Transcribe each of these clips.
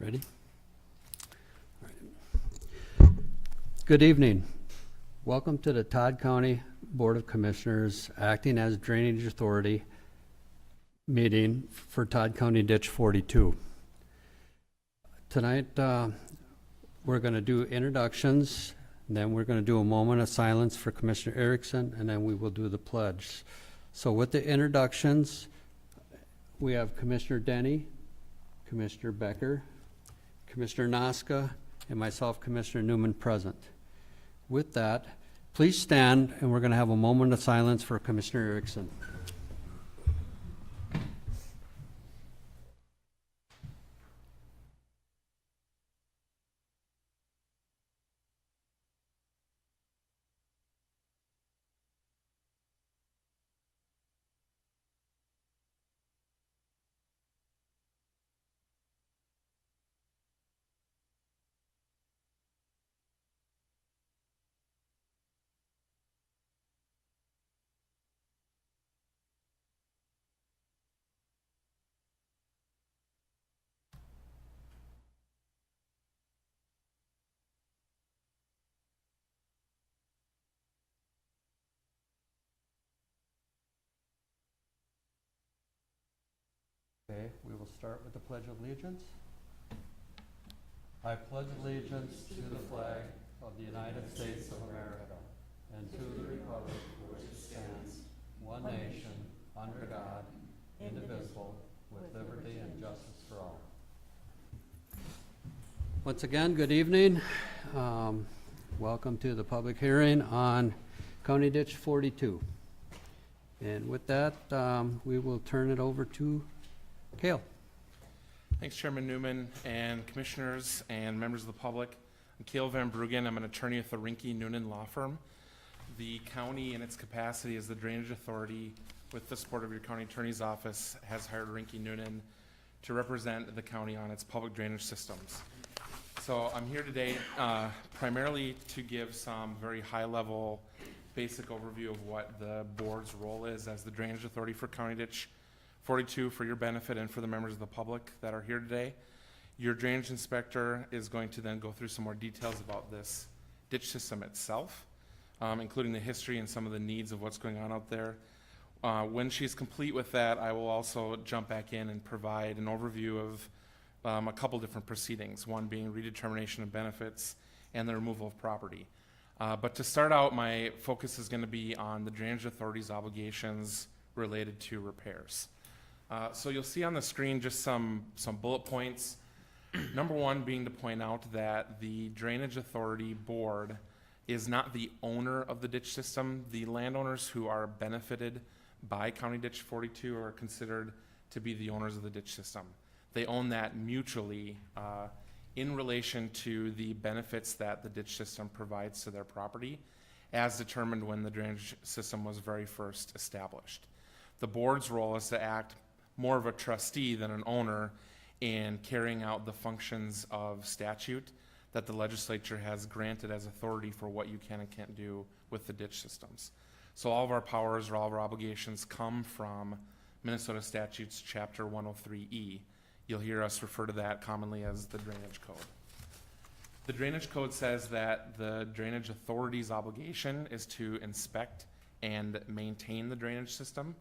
Ready? All right. Good evening. Welcome to the Todd County Board of Commissioners acting as Drainage Authority meeting for Todd County Ditch 42. Tonight we're going to do introductions, and then we're going to do a moment of silence for Commissioner Erickson, and then we will do the pledge. So with the introductions, we have Commissioner Denny, Commissioner Becker, Commissioner Noska, and myself, Commissioner Newman, present. With that, please stand, and we're going to have a moment of silence for Commissioner Erickson. Okay, we will start with the Pledge of Allegiance. I pledge allegiance to the flag of the United States of America and to the republic for which it stands, one nation, under God, indivisible, with liberty and justice for all. Once again, good evening. Welcome to the public hearing on County Ditch 42. And with that, we will turn it over to Cale. Thanks, Chairman Newman and commissioners and members of the public. I'm Cale Van Bruggen. I'm an attorney at the Rinke Noonan Law Firm. The county, in its capacity as the Drainage Authority, with the support of your county attorney's office, has hired Rinke Noonan to represent the county on its public drainage systems. So I'm here today primarily to give some very high-level, basic overview of what the board's role is as the Drainage Authority for County Ditch 42 for your benefit and for the members of the public that are here today. Your drainage inspector is going to then go through some more details about this ditch system itself, including the history and some of the needs of what's going on out there. When she's complete with that, I will also jump back in and provide an overview of a couple different proceedings, one being redetermination of benefits and the removal of property. But to start out, my focus is going to be on the Drainage Authority's obligations related to repairs. So you'll see on the screen just some bullet points. Number one being to point out that the Drainage Authority Board is not the owner of the ditch system. The landowners who are benefited by County Ditch 42 are considered to be the owners of the ditch system. They own that mutually in relation to the benefits that the ditch system provides to their property, as determined when the drainage system was very first established. The board's role is to act more of a trustee than an owner in carrying out the functions of statute that the legislature has granted as authority for what you can and can't do with the ditch systems. So all of our powers or all of our obligations come from Minnesota Statutes Chapter 103E. You'll hear us refer to that commonly as the Drainage Code. The Drainage Code says that the Drainage Authority's obligation is to inspect and maintain the drainage system.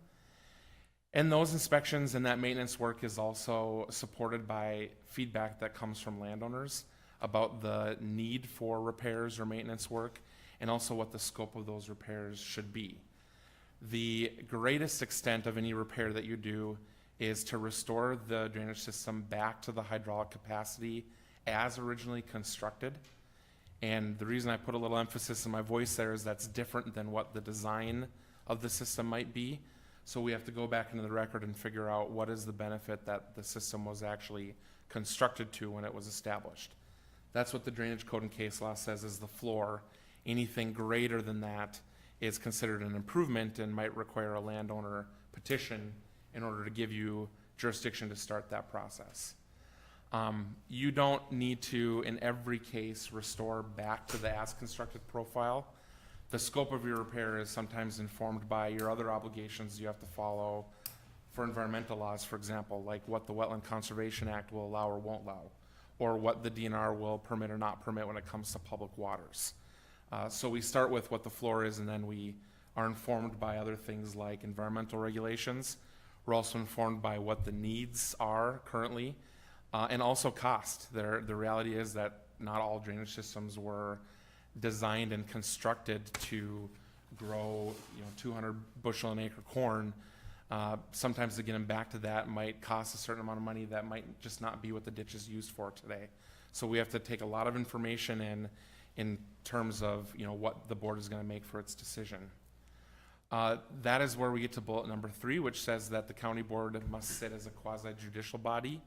And those inspections and that maintenance work is also supported by feedback that comes from landowners about the need for repairs or maintenance work and also what the scope of those repairs should be. The greatest extent of any repair that you do is to restore the drainage system back to the hydraulic capacity as originally constructed. And the reason I put a little emphasis in my voice there is that's different than what the design of the system might be. So we have to go back into the record and figure out what is the benefit that the system was actually constructed to when it was established. That's what the Drainage Code and case law says is the floor. Anything greater than that is considered an improvement and might require a landowner petition in order to give you jurisdiction to start that process. You don't need to, in every case, restore back to the as constructed profile. The scope of your repair is sometimes informed by your other obligations you have to follow for environmental laws, for example, like what the Wetland Conservation Act will allow or won't allow, or what the DNR will permit or not permit when it comes to public waters. So we start with what the floor is, and then we are informed by other things like environmental regulations. We're also informed by what the needs are currently, and also cost. The reality is that not all drainage systems were designed and constructed to grow 200 bushel an acre corn. Sometimes to get them back to that might cost a certain amount of money that might just not be what the ditch is used for today. So we have to take a lot of information in terms of what the board is going to make for its decision. That is where we get to bullet number 3, which says that the county board must sit as a quasi-judicial body.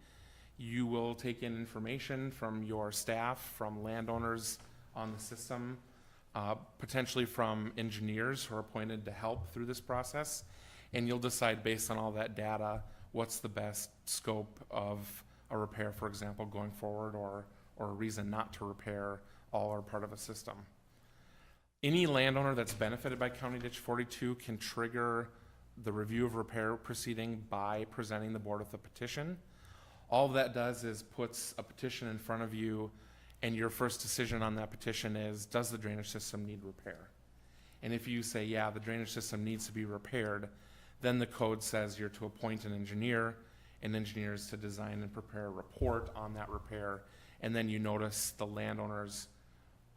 You will take in information from your staff, from landowners on the system, potentially from engineers who are appointed to help through this process, and you'll decide based on all that data what's the best scope of a repair, for example, going forward, or a reason not to repair all or part of a system. Any landowner that's benefited by County Ditch 42 can trigger the review of repair proceeding by presenting the board with a petition. All that does is puts a petition in front of you, and your first decision on that petition is, does the drainage system need repair? And if you say, yeah, the drainage system needs to be repaired, then the code says you're to appoint an engineer, and engineers to design and prepare a report on that repair, and then you notice the landowners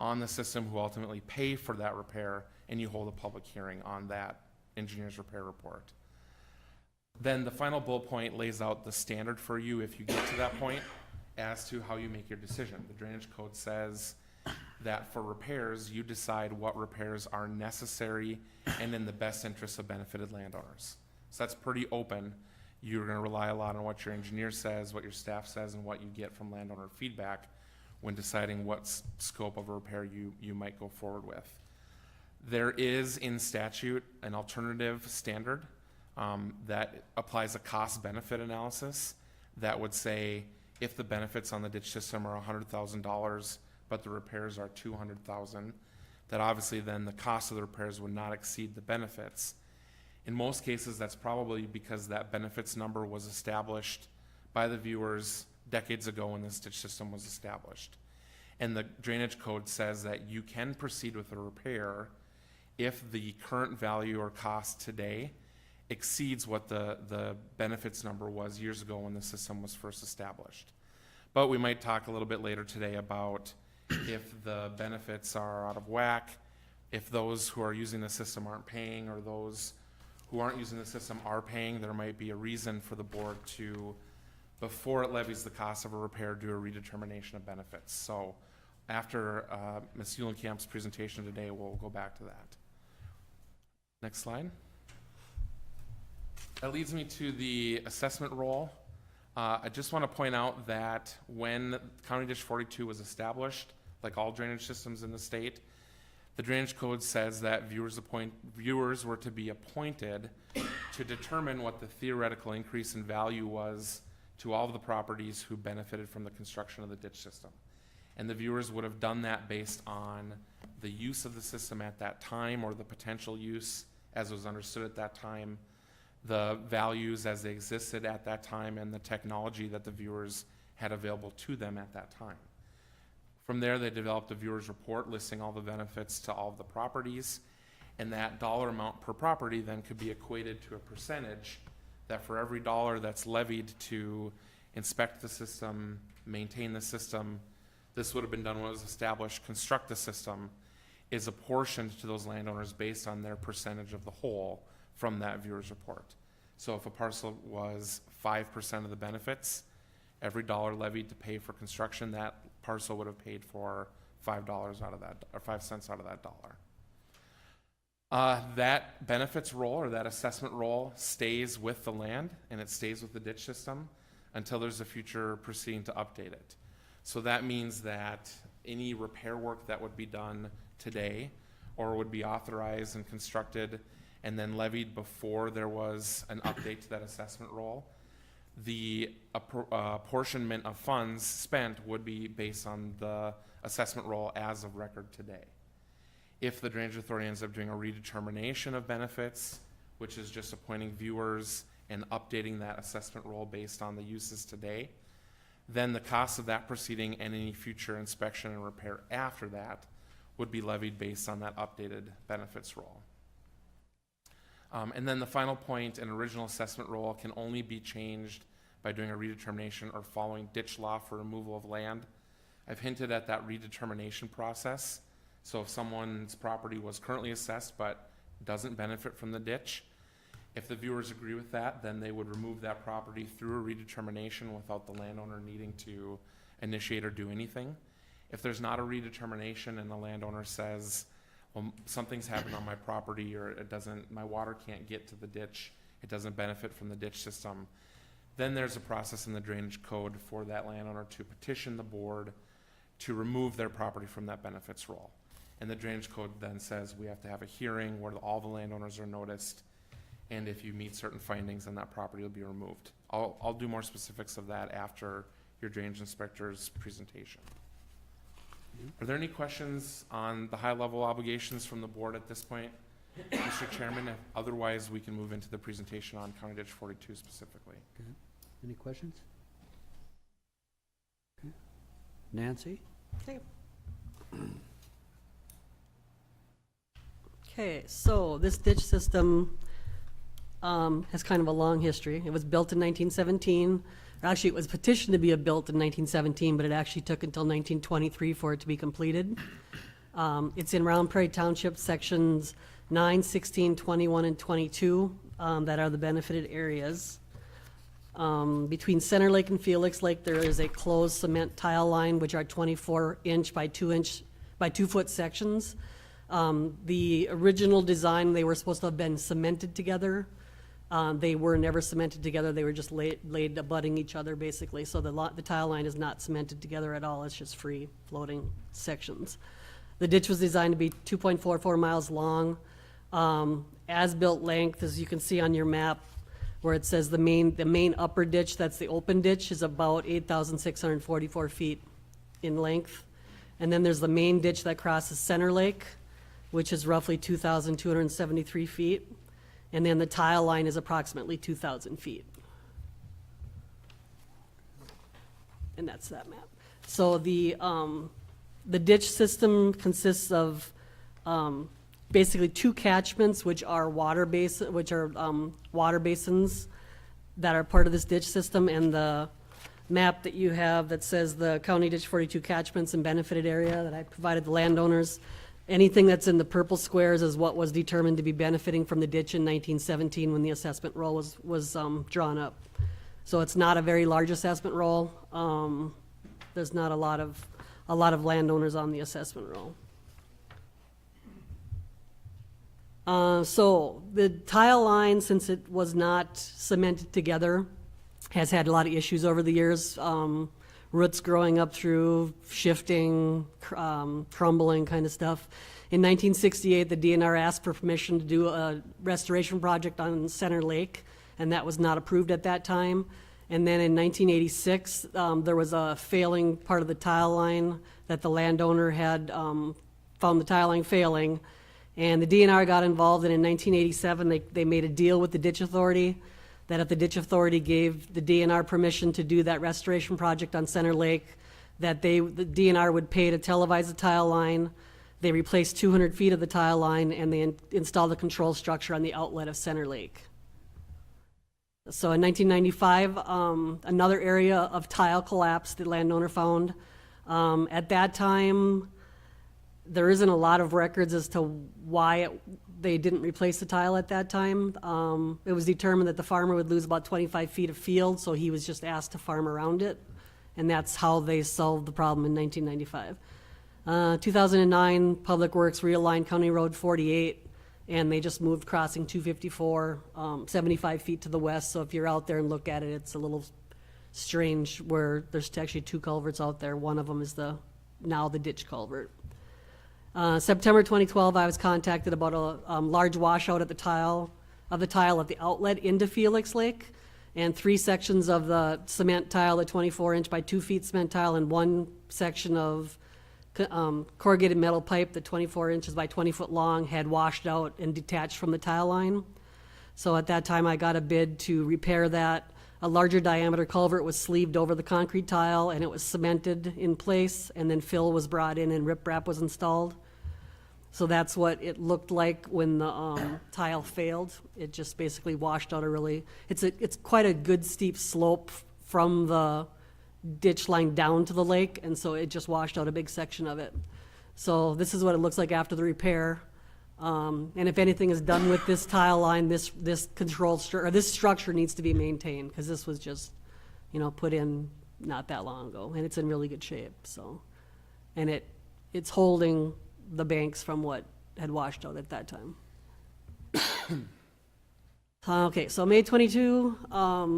on the system who ultimately pay for that repair, and you hold a public hearing on that engineer's repair report. Then the final bullet point lays out the standard for you if you get to that point as to how you make your decision. The drainage code says that for repairs, you decide what repairs are necessary and in the best interest of benefited landowners. So that's pretty open. You're going to rely a lot on what your engineer says, what your staff says, and what you get from landowner feedback when deciding what scope of a repair you might go forward with. There is in statute an alternative standard that applies a cost-benefit analysis that would say if the benefits on the ditch system are $100,000, but the repairs are $200,000, that obviously then the cost of the repairs would not exceed the benefits. In most cases, that's probably because that benefits number was established by the viewers decades ago when this ditch system was established. And the drainage code says that you can proceed with a repair if the current value or cost today exceeds what the benefits number was years ago when the system was first established. But we might talk a little bit later today about if the benefits are out of whack, if those who are using the system aren't paying, or those who aren't using the system are paying, there might be a reason for the board to, before it levies the cost of a repair, do a redetermination of benefits. So after Ms. Eulenkamp's presentation today, we'll go back to that. Next slide. That leads me to the assessment role. I just want to point out that when County Ditch 42 was established, like all drainage systems in the state, the drainage code says that viewers were to be appointed to determine what the theoretical increase in value was to all of the properties who benefited from the construction of the ditch system. And the viewers would have done that based on the use of the system at that time, or the potential use as was understood at that time, the values as they existed at that time, and the technology that the viewers had available to them at that time. From there, they developed a viewer's report listing all the benefits to all of the properties, and that dollar amount per property then could be equated to a percentage that for every dollar that's levied to inspect the system, maintain the system, this would have been done when it was established, construct the system, is apportioned to those landowners based on their percentage of the whole from that viewer's report. So if a parcel was 5% of the benefits, every dollar levied to pay for construction, that parcel would have paid for $5 out of that, or 5 cents out of that dollar. That benefits roll, or that assessment roll, stays with the land, and it stays with the ditch system until there's a future proceeding to update it. So that means that any repair work that would be done today, or would be authorized and constructed and then levied before there was an update to that assessment roll, the apportionment of funds spent would be based on the assessment roll as of record today. If the Drainage Authority ends up doing a redetermination of benefits, which is just appointing viewers and updating that assessment roll based on the uses today, then the cost of that proceeding and any future inspection and repair after that would be levied based on that updated benefits roll. And then the final point, an original assessment roll can only be changed by doing a redetermination or following ditch law for removal of land. I've hinted at that redetermination process. So if someone's property was currently assessed but doesn't benefit from the ditch, if the viewers agree with that, then they would remove that property through a redetermination without the landowner needing to initiate or do anything. If there's not a redetermination and the landowner says, well, something's happened on my property, or my water can't get to the ditch, it doesn't benefit from the ditch system, then there's a process in the drainage code for that landowner to petition the board to remove their property from that benefits roll. And the drainage code then says we have to have a hearing where all the landowners are noticed, and if you meet certain findings, then that property will be removed. I'll do more specifics of that after your drainage inspector's presentation. Are there any questions on the high-level obligations from the board at this point, Mr. Chairman? Otherwise, we can move into the presentation on County Ditch 42 specifically. Okay. Any questions? Okay. Nancy? Okay, so this ditch system has kind of a long history. It was built in 1917. Actually, it was petitioned to be built in 1917, but it actually took until 1923 for it to be completed. It's in Round Prairie Township, sections 9, 16, 21, and 22 that are the benefited areas. Between Center Lake and Felix Lake, there is a closed cement tile line, which are 24-inch by 2-foot sections. The original design, they were supposed to have been cemented together. They were never cemented together. They were just laid abutting each other, basically. So the tile line is not cemented together at all. It's just free floating sections. The ditch was designed to be 2.44 miles long. As-built length, as you can see on your map, where it says the main upper ditch, that's the open ditch, is about 8,644 feet in length. And then there's the main ditch that crosses Center Lake, which is roughly 2,273 feet. And then the tile line is approximately 2,000 feet. And that's that map. So the ditch system consists of basically two catchments, which are water basins that are part of this ditch system, and the map that you have that says the County Ditch 42 catchments and benefited area that I provided the landowners. Anything that's in the purple squares is what was determined to be benefiting from the ditch in 1917 when the assessment roll was drawn up. So it's not a very large assessment roll. There's not a lot of landowners on the assessment roll. So the tile line, since it was not cemented together, has had a lot of issues over the years. Roots growing up through, shifting, crumbling kind of stuff. In 1968, the DNR asked for permission to do a restoration project on Center Lake, and that was not approved at that time. And then in 1986, there was a failing part of the tile line that the landowner had found the tile line failing, and the DNR got involved, and in 1987, they made a deal with the Ditch Authority that if the Ditch Authority gave the DNR permission to do that restoration project on Center Lake, that the DNR would pay to televise the tile line. They replaced 200 feet of the tile line, and they installed a control structure on the outlet of Center Lake. So in 1995, another area of tile collapse the landowner found. At that time, there isn't a lot of records as to why they didn't replace the tile at that time. It was determined that the farmer would lose about 25 feet of field, so he was just asked to farm around it, and that's how they solved the problem in 1995. 2009, Public Works realigned County Road 48, and they just moved crossing 254, 75 feet to the west, so if you're out there and look at it, it's a little strange where there's actually two culverts out there. One of them is now the ditch culvert. September 2012, I was contacted about a large washout at the tile at the outlet into Felix Lake, and 3 sections of the cement tile, the 24-inch by 2 feet cement tile, and 1 section of corrugated metal pipe, the 24 inches by 20 foot long, had washed out and detached from the tile line. So at that time, I got a bid to repair that. a larger diameter culvert was sleeved over the concrete tile, and it was cemented in place, and then fill was brought in and riprap was installed. So that's what it looked like when the tile failed. It just basically washed out it's quite a good steep slope from the ditch line down to the lake, and so it just washed out a big section of it. So this is what it looks like after the repair. And if anything is done with this tile line, this this structure needs to be maintained, because this was just, put in not that long ago, and it's in really good shape, so. And it's holding the banks from what had washed out at that time. Okay, so May 22,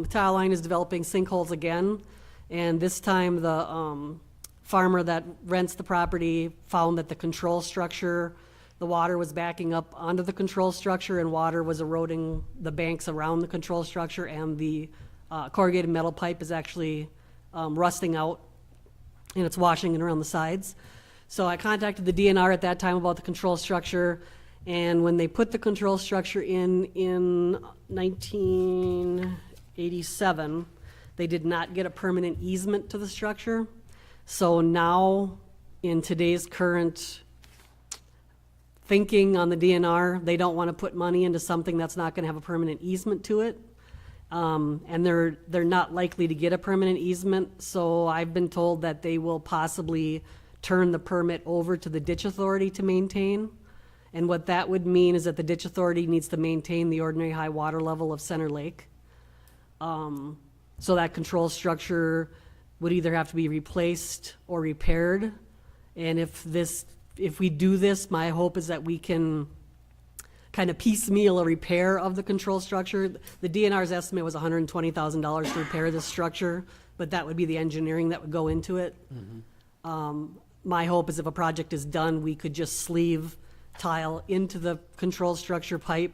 tile line is developing sinkholes again, and this time the farmer that rents the property found that the control structure, the water was backing up onto the control structure, and water was eroding the banks around the control structure, and the corrugated metal pipe is actually rusting out, and it's washing it around the sides. So I contacted the DNR at that time about the control structure, and when they put the control structure in 1987, they did not get a permanent easement to the structure. So now, in today's current thinking on the DNR, they don't want to put money into something that's not going to have a permanent easement to it. And they're not likely to get a permanent easement, so I've been told that they will possibly turn the permit over to the ditch authority to maintain. And what that would mean is that the ditch authority needs to maintain the ordinary high water level of Center Lake. So that control structure would either have to be replaced or repaired. And if we do this, my hope is that we can kind of piecemeal a repair of the control structure. The DNR's estimate was $120,000 to repair this structure, but that would be the engineering that would go into it. My hope is if a project is done, we could just sleeve tile into the control structure pipe,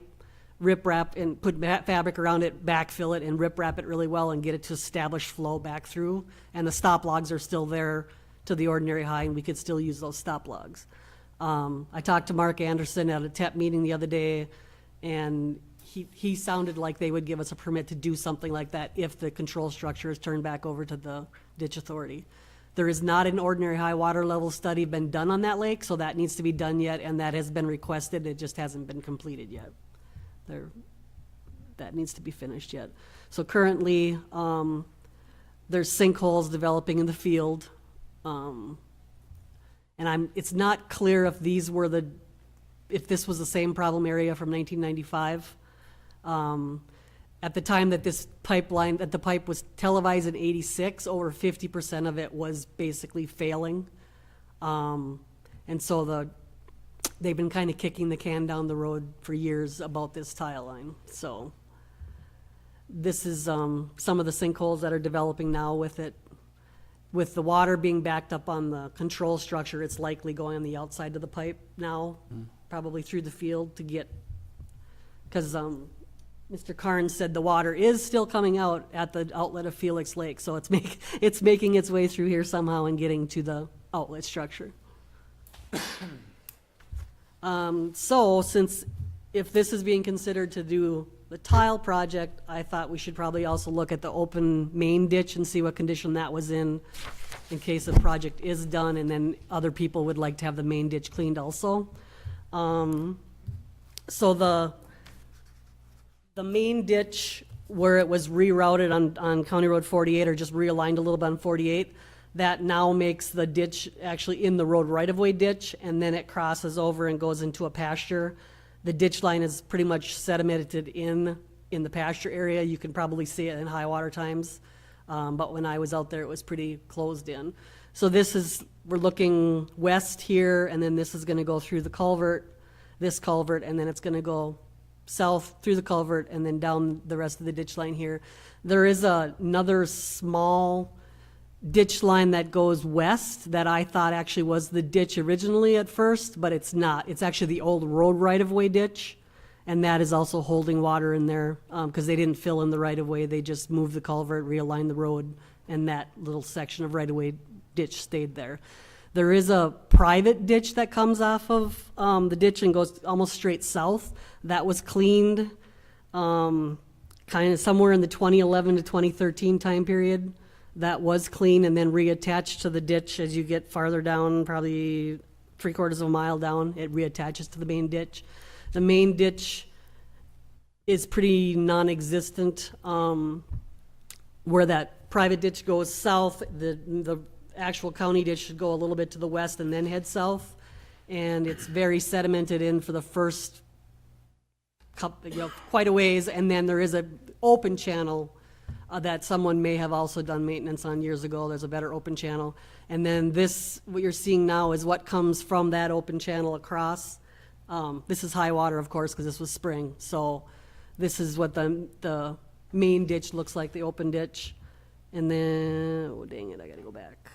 riprap and put fabric around it, backfill it, and riprap it really well and get it to establish flow back through. And the stop logs are still there to the ordinary high, and we could still use those stop logs. I talked to Mark Anderson at a TEP meeting the other day, and he sounded like they would give us a permit to do something like that if the control structure is turned back over to the ditch authority. There is not an ordinary high water level study been done on that lake, so that needs to be done yet, and that has been requested. It just hasn't been completed yet. That needs to be finished yet. So currently, there's sinkholes developing in the field. And it's not clear if this was the same problem area from 1995. At the time that the pipe was televised in '86, over 50% of it was basically failing. And so they've been kind of kicking the can down the road for years about this tile line. So this is some of the sinkholes that are developing now with it. With the water being backed up on the control structure, it's likely going on the outside of the pipe now, probably through the field to get, because Mr. Carnes said the water is still coming out at the outlet of Felix Lake, so it's making its way through here somehow and getting to the outlet structure. So if this is being considered to do the tile project, I thought we should probably also look at the open main ditch and see what condition that was in case the project is done, and then other people would like to have the main ditch cleaned also. So the main ditch where it was rerouted on County Road 48, or just realigned a little bit on 48, that now makes the ditch actually in the road right-of-way ditch, and then it crosses over and goes into a pasture. The ditch line is pretty much sedimented in the pasture area. You can probably see it in high water times, but when I was out there, it was pretty closed in. So we're looking west here, and then this is gonna go through the culvert, this culvert, and then it's gonna go south through the culvert and then down the rest of the ditch line here. There is another small ditch line that goes west that I thought actually was the ditch originally at first, but it's not. It's actually the old road right-of-way ditch, and that is also holding water in there because they didn't fill in the right-of-way. They just moved the culvert, realigned the road, and that little section of right-of-way ditch stayed there. There is a private ditch that comes off of the ditch and goes almost straight south. That was cleaned kind of somewhere in the 2011 to 2013 time period. That was clean and then reattached to the ditch as you get farther down, probably 3/4 of a mile down, it reattaches to the main ditch. The main ditch is pretty non-existent. Where that private ditch goes south, the actual county ditch should go a little bit to the west and then head south. And it's very sedimented in for the first couple, quite a ways, and then there is a open channel that someone may have also done maintenance on years ago. There's a better open channel. And then this, what you're seeing now is what comes from that open channel across. This is high water, of course, because this was spring. So this is what the main ditch looks like, the open ditch. And then, oh dang it, I gotta go back.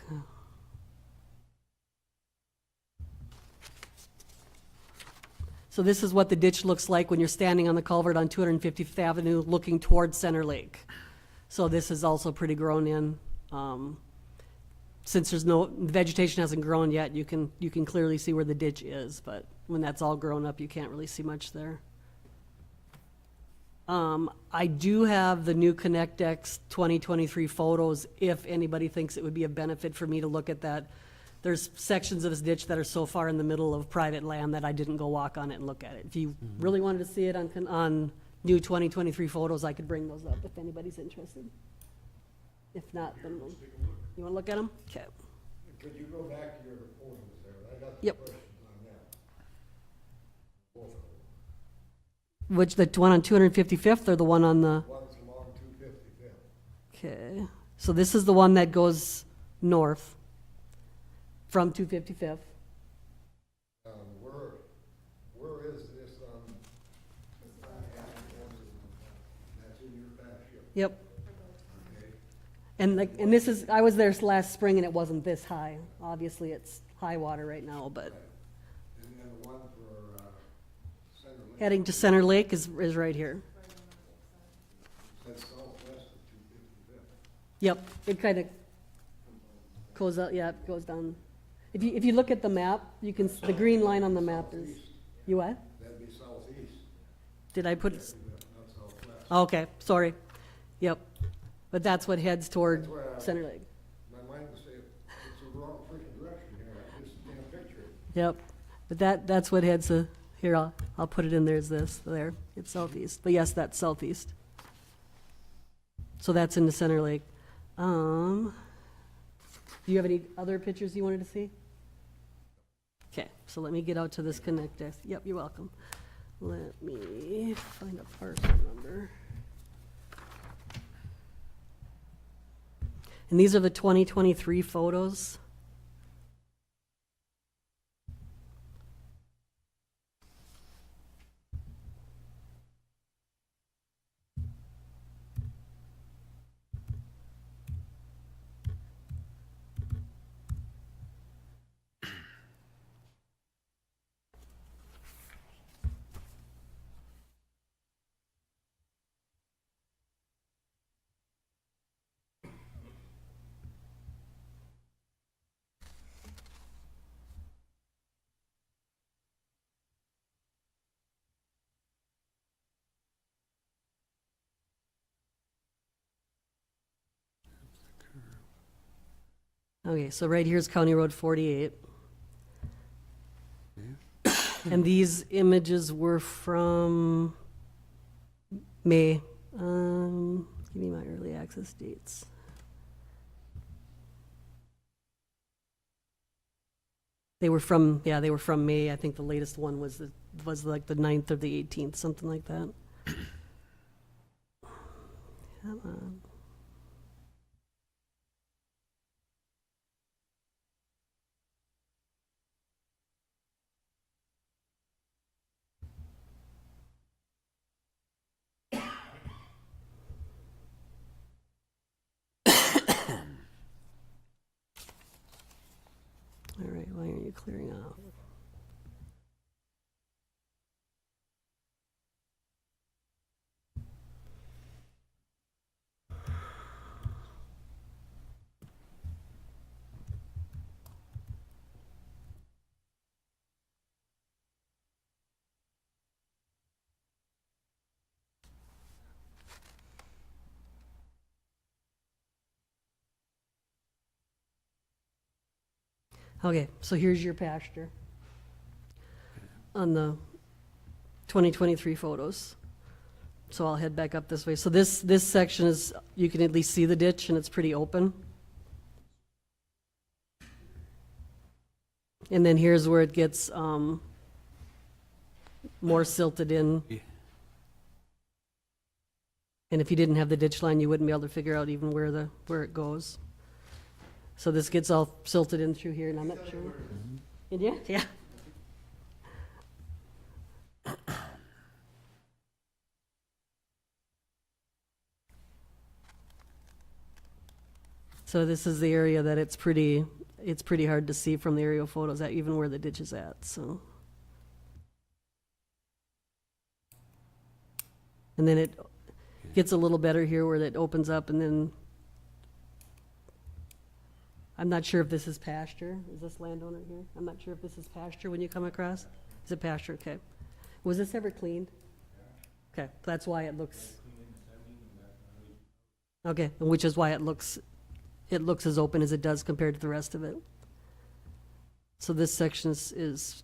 So this is what the ditch looks like when you're standing on the culvert on 255th Avenue looking towards Center Lake. So this is also pretty grown in. Since there's no, the vegetation hasn't grown yet, you can clearly see where the ditch is, but when that's all grown up, you can't really see much there. I do have the new ConnectX 2023 photos if anybody thinks it would be a benefit for me to look at that. There's sections of this ditch that are so far in the middle of private land that I didn't go walk on it and look at it. If you really wanted to see it on new 2023 photos, I could bring those up if anybody's interested. If not, then we'll, you want to look at them? Okay. Could you go back to your photos there? I got Yep. questions on that. Both of them. Which, the one on 255th or the one on the, One's along 255th. okay. So this is the one that goes north from 255th. Where is this on? That's in your back here. Yep. Okay. And like, and this is, I was there last spring and it wasn't this high. Obviously, it's high water right now, but And then the one for Center Lake, heading to Center Lake is right here. that's southwest of 255th. Yep, it kind of goes out, yeah, it goes down. If you look at the map, you can, the green line on the map is, you what? That'd be southeast, Did I put, not southwest. okay, sorry. Yep, but that's what heads toward That's why Center Lake. My mind was saying, it's the wrong freaking direction here. I just can't picture it. Yep, but that's what heads to, here, I'll put it in there as this, there, it's southeast. But yes, that's southeast. So that's into Center Lake. Do you have any other pictures you wanted to see? Okay, so let me get out to this ConnectX. Yep, you're welcome. Let me find a parcel number. And these are the 2023 photos. Okay, so right here's County Road 48. And these images were from May. Give me my early access dates. They were from May. I think the latest one was like the 9th or the 18th, something like that. Come on. All right, why aren't you clearing out? Okay, so here's your pasture on the 2023 photos. So I'll head back up this way. So this section is, you can at least see the ditch and it's pretty open. And then here's where it gets more silted in. And if you didn't have the ditch line, you wouldn't be able to figure out even where it goes. So this gets all silted in through here, and I'm not sure. Yeah, yeah. So this is the area that it's pretty hard to see from the aerial photos, that even where the ditch is at, so. And then it gets a little better here where it opens up, and then I'm not sure if this is pasture. Is this landowner here? I'm not sure if this is pasture when you come across. Is it pasture? Okay. Was this ever cleaned? Okay, that's why it looks. Okay, which is why it looks as open as it does compared to the rest of it. So this section is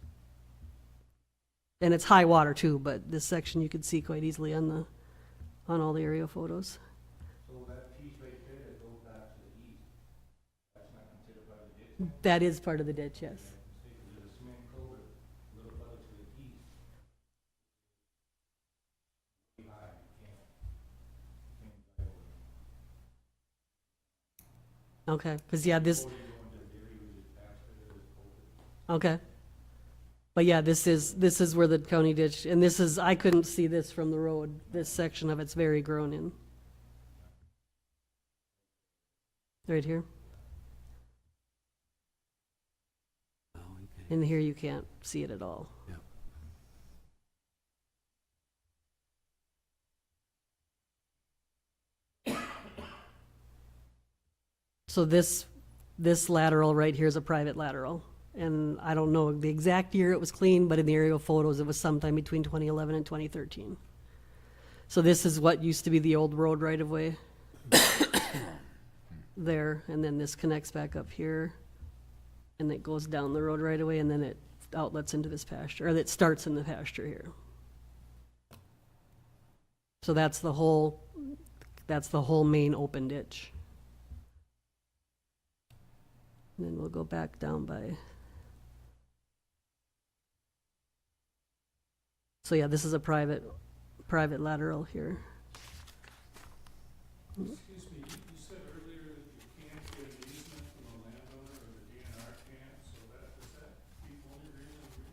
and it's high water too, but this section you can see quite easily on all the aerial photos. So that piece right there that goes back to the east, that's not considered part of the ditch? That is part of the ditch, yes. There's a cement culvert a little further to the east. Pretty high, you can't drive over it. Okay, because yeah, this. Before you go into the dairy, which is pasture, there's culvert. Okay. But yeah, this is where the county ditch, and this is, I couldn't see this from the road. This section of it's very grown in. Right here. Oh, okay. And here you can't see it at all. Yep. So this lateral right here is a private lateral. And I don't know the exact year it was cleaned, but in the aerial photos, it was sometime between 2011 and 2013. So this is what used to be the old road right-of-way there, and then this connects back up here, and it goes down the road right-of-way, and then it outlets into this pasture, or it starts in the pasture here. So that's the whole main open ditch. And then we'll go back down by. So yeah, this is a private lateral here. Excuse me, you said earlier that you can't get an easement from the landowner or the DNR can't, so is that the only reason we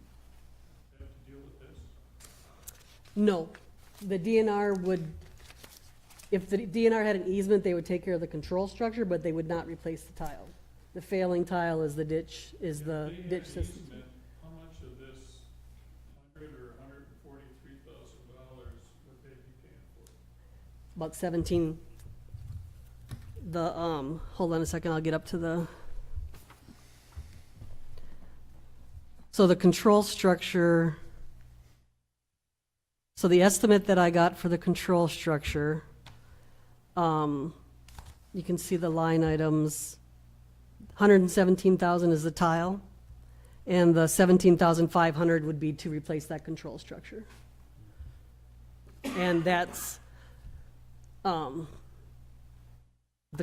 have to deal with this? No, the DNR would, if the DNR had an easement, they would take care of the control structure, but they would not replace the tile. The failing tile is the ditch, If they had an system. easement, how much of this $100,000 or $143,000 would they be paying for? About 17. Hold on a second, I'll get up to the. So the control structure, so the estimate that I got for the control structure, you can see the line items. 117,000 is the tile, and the 17,500 would be to replace that control structure. And that's, the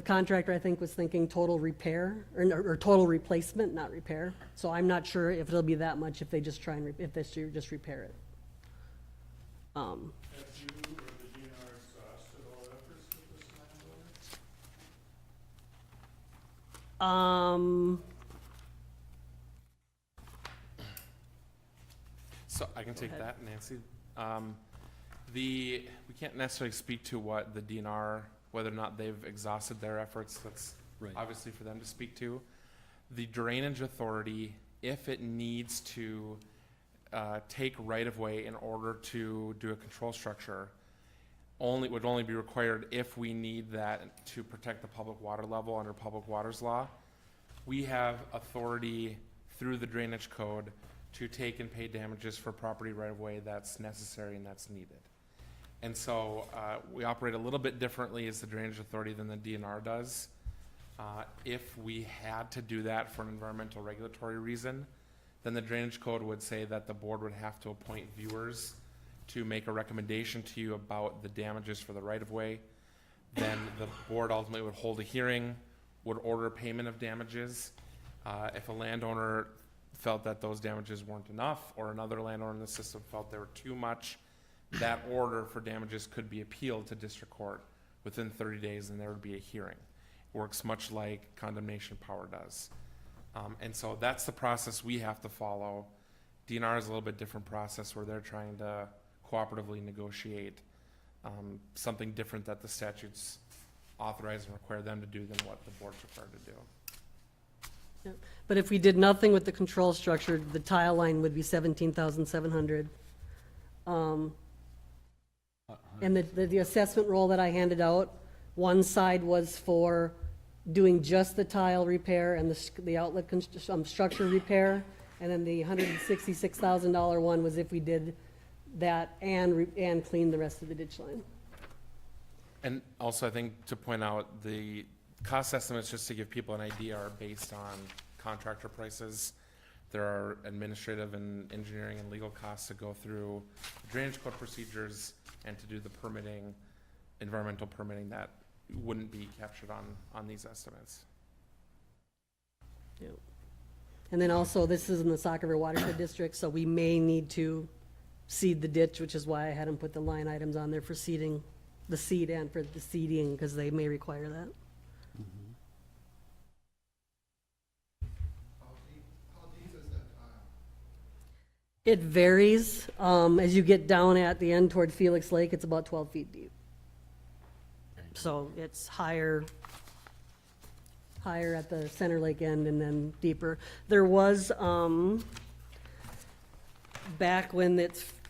contractor, I think, was thinking total repair, or total replacement, not repair. So I'm not sure if it'll be that much if they just try and, if they just repair it. Have you or the DNR exhausted all efforts with this landowner? So I can take ahead. that, Nancy. We can't necessarily speak to what the DNR, whether or not they've exhausted their efforts. That's Right. obviously for them to speak to. The Drainage Authority, if it needs to take right-of-way in order to do a control structure, would only be required if we need that to protect the public water level under public waters law. We have authority through the drainage code to take and pay damages for property right-of-way that's necessary and that's needed. And so we operate a little bit differently as the Drainage Authority than the DNR does. If we had to do that for an environmental regulatory reason, then the drainage code would say that the board would have to appoint viewers to make a recommendation to you about the damages for the right-of-way. Then the board ultimately would hold a hearing, would order payment of damages. If a landowner felt that those damages weren't enough, or another landowner in the system felt they were too much, that order for damages could be appealed to district court within 30 days, and there would be a hearing. Works much like condemnation power does. And so that's the process we have to follow. DNR is a little bit different process where they're trying to cooperatively negotiate something different that the statutes authorize and require them to do than what the board's required to do. Yep. But if we did nothing with the control structure, the tile line would be 17,700. And the assessment roll that I handed out, one side was for doing just the tile repair and the outlet structure repair, and then the $166,000 one was if we did that and cleaned the rest of the ditch line. And also, I think to point out, the cost estimates, just to give people an idea, are based on contractor prices. There are administrative and engineering and legal costs to go through drainage code procedures and to do the permitting, environmental permitting that wouldn't be captured on these estimates. Yep. And then also, this is in the Sauk River Watershed District, so we may need to seed the ditch, which is why I had them put the line items on there for seeding, the seed and for the seeding, because they may require that. How deep is that tile? It varies. As you get down at the end toward Felix Lake, it's about 12 feet deep. So it's higher at the Center Lake end and then deeper. There was, back when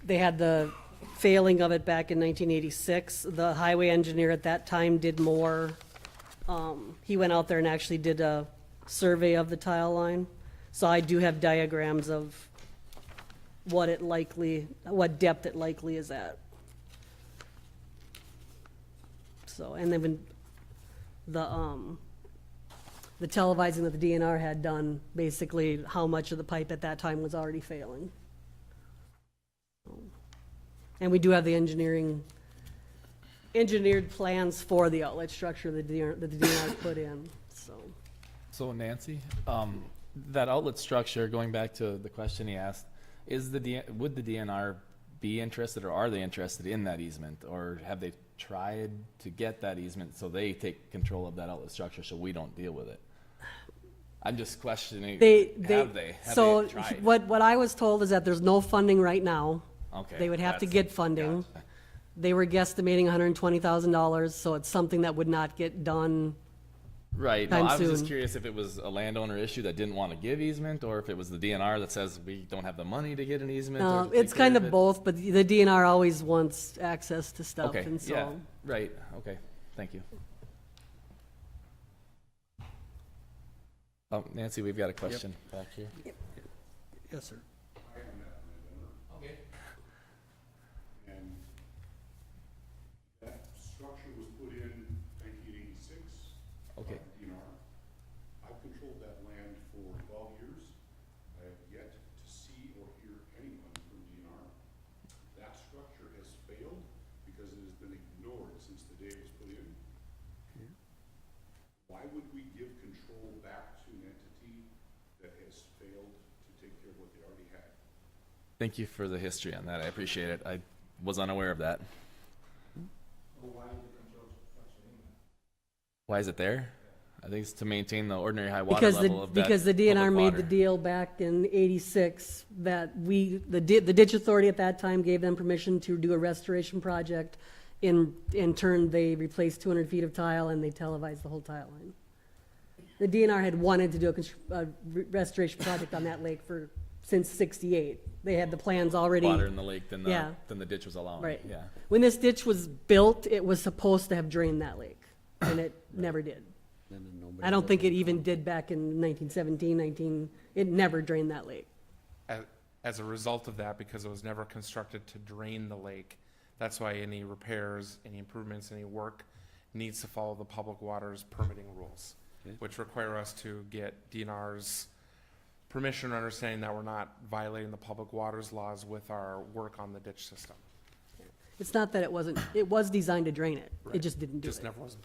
they had the failing of it back in 1986, the highway engineer at that time did more. He went out there and actually did a survey of the tile line. So I do have diagrams of what depth it likely is at. So, and then when the televising that the DNR had done, basically how much of the pipe at that time was already failing. And we do have the engineered plans for the outlet structure that the DNR put in, so. So Nancy, that outlet structure, going back to the question he asked, would the DNR be interested, or are they interested in that easement? Or have they tried to get that easement so they take control of that outlet structure so we don't deal with it? I'm just questioning, have they So tried? what I was told is that there's no funding right now. Okay. They would have to that's- get funding. gotcha. They were guesstimating $120,000, so it's something that would not get done. Right. No, time I was just soon. curious if it was a landowner issue that didn't want to give easement, or if it was the DNR that says we don't have the money to get an easement. or to take It's care kind of of it. both, but the DNR always wants access to stuff, Okay, and so. yeah, right, okay, thank you. Oh, Nancy, we've got a question back here. Yes, sir. I am that landowner. Okay. And that structure was put in 1986. Okay. by the DNR. I've controlled that land for 12 years. I have yet to see or hear anyone from DNR. That structure has failed because it has been ignored since the day it was put in. Why would we give control back to an entity that has failed to take care of what they already had? Thank you for the history on that, I appreciate it, I was unaware of that. Well, why would the control structure in there? Why is it there? I think it's to maintain the ordinary high water Because level of that because the DNR public made the water. deal back in '86 that the ditch authority at that time gave them permission to do a restoration project. In turn, they replaced 200 feet of tile and they televised the whole tile line. The DNR had wanted to do a restoration project on that lake since '68. They had the plans already. Water in the lake than Yeah. the ditch was allowing, Right. yeah. When this ditch was built, it was supposed to have drained that lake, and it never did. I don't think it even did back in 1917, it never drained that lake. As a result of that, because it was never constructed to drain the lake, that's why any repairs, any improvements, any work needs to follow the public waters permitting rules. Okay. which require us to get DNR's permission or understanding that we're not violating the public waters laws with our work on the ditch system. It's not that it was designed to drain it. It Right. just didn't do Just it. never was,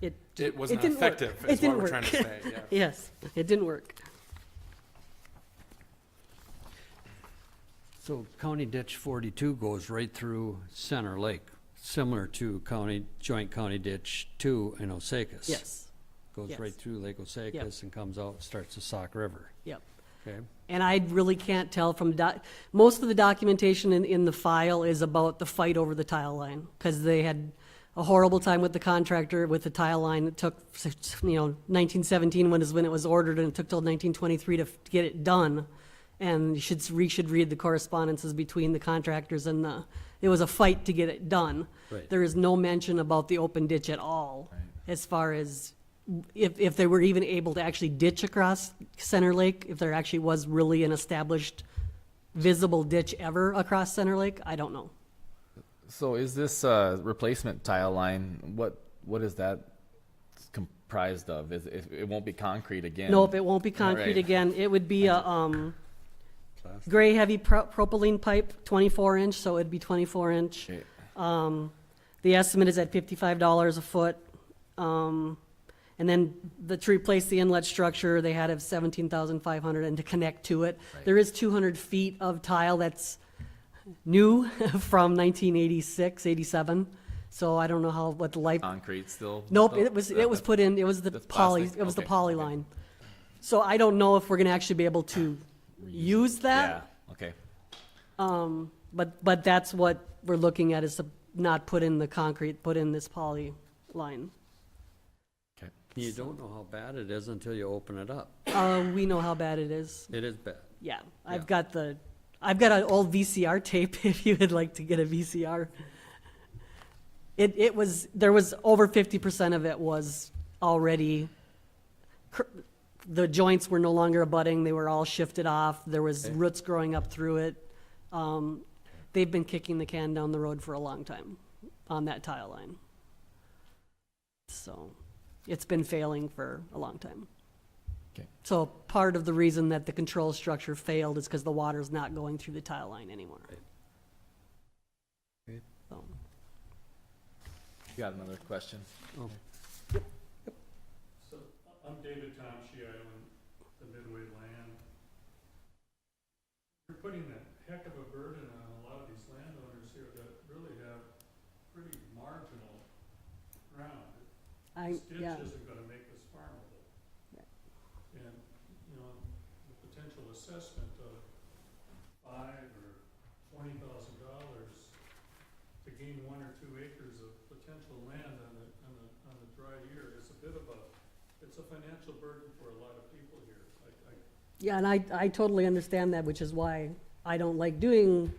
It it wasn't didn't work. effective, It is what didn't we're work. trying to say, yeah. Yes, it didn't work. So County Ditch 42 goes right through Center Lake, similar to Joint County Ditch 2 in Osakis. Yes, Goes yes. right through Lake Osakis and comes out, starts the Sauk River, yep. okay? And I really can't tell from, most of the documentation in the file is about the fight over the tile line, because they had a horrible time with the contractor with the tile line. It took, 1917 when it was ordered, and it took till 1923 to get it done. And we should read the correspondences between the contractors and it was a fight to get it done. Right. There is no mention about the open ditch at all, as far as if they were even able to actually ditch across Center Lake, if there actually was really an established visible ditch ever across Center Lake, I don't know. So is this replacement tile line, what is that comprised of? It won't be concrete again? Nope, it won't be concrete Alright. again. It would be a Plastic. gray heavy propylene pipe, 24-inch, so it'd be 24-inch. Okay. The estimate is at $55 a foot. And then to replace the inlet structure, they had of $17,500, and to connect to it. Right. There is 200 feet of tile that's new from 1986, 87. So I don't know what the life. Concrete still? Nope, still? it was put in, it was the That's poly, plastic? it was the Okay, poly okay. line. So I don't know if we're gonna actually be able to use that. Yeah, okay. But that's what we're looking at, is to not put in the concrete, put in this poly line. Okay. You don't know how bad it is until you open it up. We know how bad it is. It is bad. Yeah, Yeah. I've got an old VCR tape if you would like to get a VCR. There was over 50% of it was already, the joints were no longer abutting, they were all shifted off, there was Okay. roots growing up through it. They've been kicking the can down the road for a long time on that tile line. So, it's been failing for a long time. Okay. So part of the reason that the control structure failed is because the water's not going through the tile line anymore. Right. Okay. So, You got another question? Oh, So, I'm David Tomsky, I own the Midway land. You're putting a heck of a burden on a lot of these landowners here that really have pretty marginal ground. This ditch yeah, isn't gonna make this farmable. And, the potential assessment of $5,000 or $20,000 to gain 1 or 2 acres of potential land on a dry year is a bit of it's a financial burden for a lot of people here. yeah, and I totally understand that, which is why I don't like doing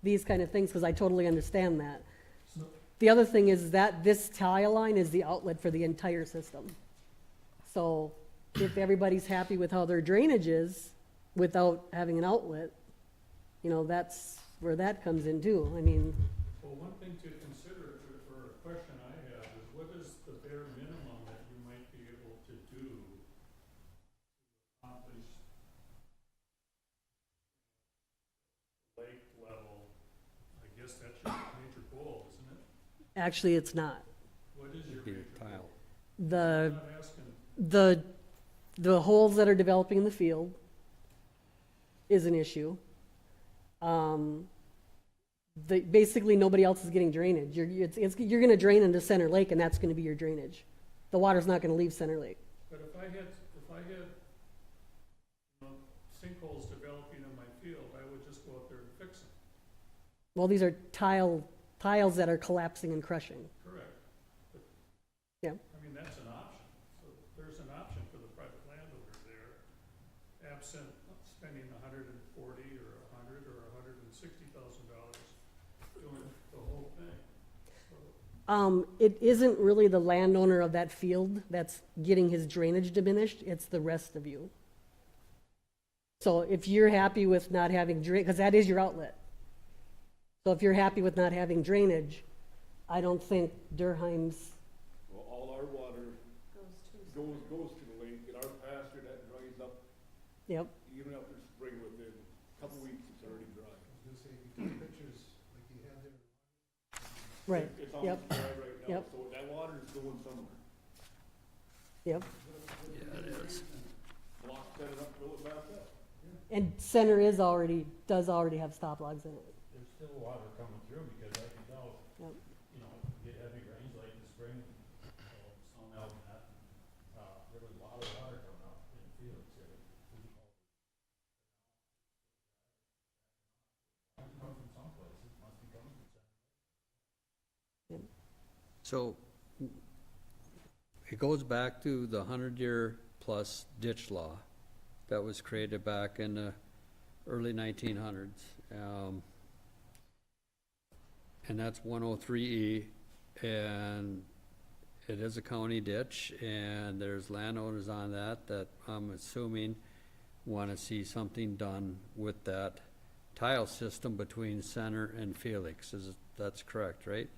these kind of things, because I totally understand that. So- The other thing is that this tile line is the outlet for the entire system. So if everybody's happy with how their drainage is without having an outlet, that's where that comes in too. I mean, Well, one thing to consider, or a question I have, is what is the bare minimum that you might be able to do to accomplish lake level? I guess that's your major goal, isn't it? actually, it's not. What is your be major the tile. goal? The I'm not asking, the holes that are developing in the field is an issue. Basically, nobody else is getting drainage. You're gonna drain into Center Lake, and that's gonna be your drainage. The water's not gonna leave Center Lake. but if I had, sinkholes developing in my field, I would just go out there and fix them. Well, these are tiles that are collapsing and crushing. Correct. But, Yeah. I mean, that's an option. So there's an option for the private landowner there, absent spending $140,000 or $100,000 or $160,000 doing the whole thing. So, It isn't really the landowner of that field that's getting his drainage diminished, it's the rest of you. So if you're happy with not having because that is your outlet. So if you're happy with not having drainage, I don't think Durheim's, Well, all our water goes to Yep, Even after spring, within a couple weeks, it's already dry. I was gonna say, if you take pictures like you had there. right, It's yep, almost dry right now, Yep. so that water is going somewhere. yep. Yeah, it is. Block, set it up, fill it back up. And center does already have stop logs in it. There's still water coming through because I can tell, Yep. you know, get heavy rains like the spring, snow melt and that. There was a lot of water coming up in the fields here. Must come from someplace, it must be coming from somewhere. So it goes back to the 100-year-plus ditch law that was created back in the early 1900s. And that's 103E, and it is a county ditch, and there's landowners on that I'm assuming want to see something done with that tile system between Center and Felix. That's correct, right?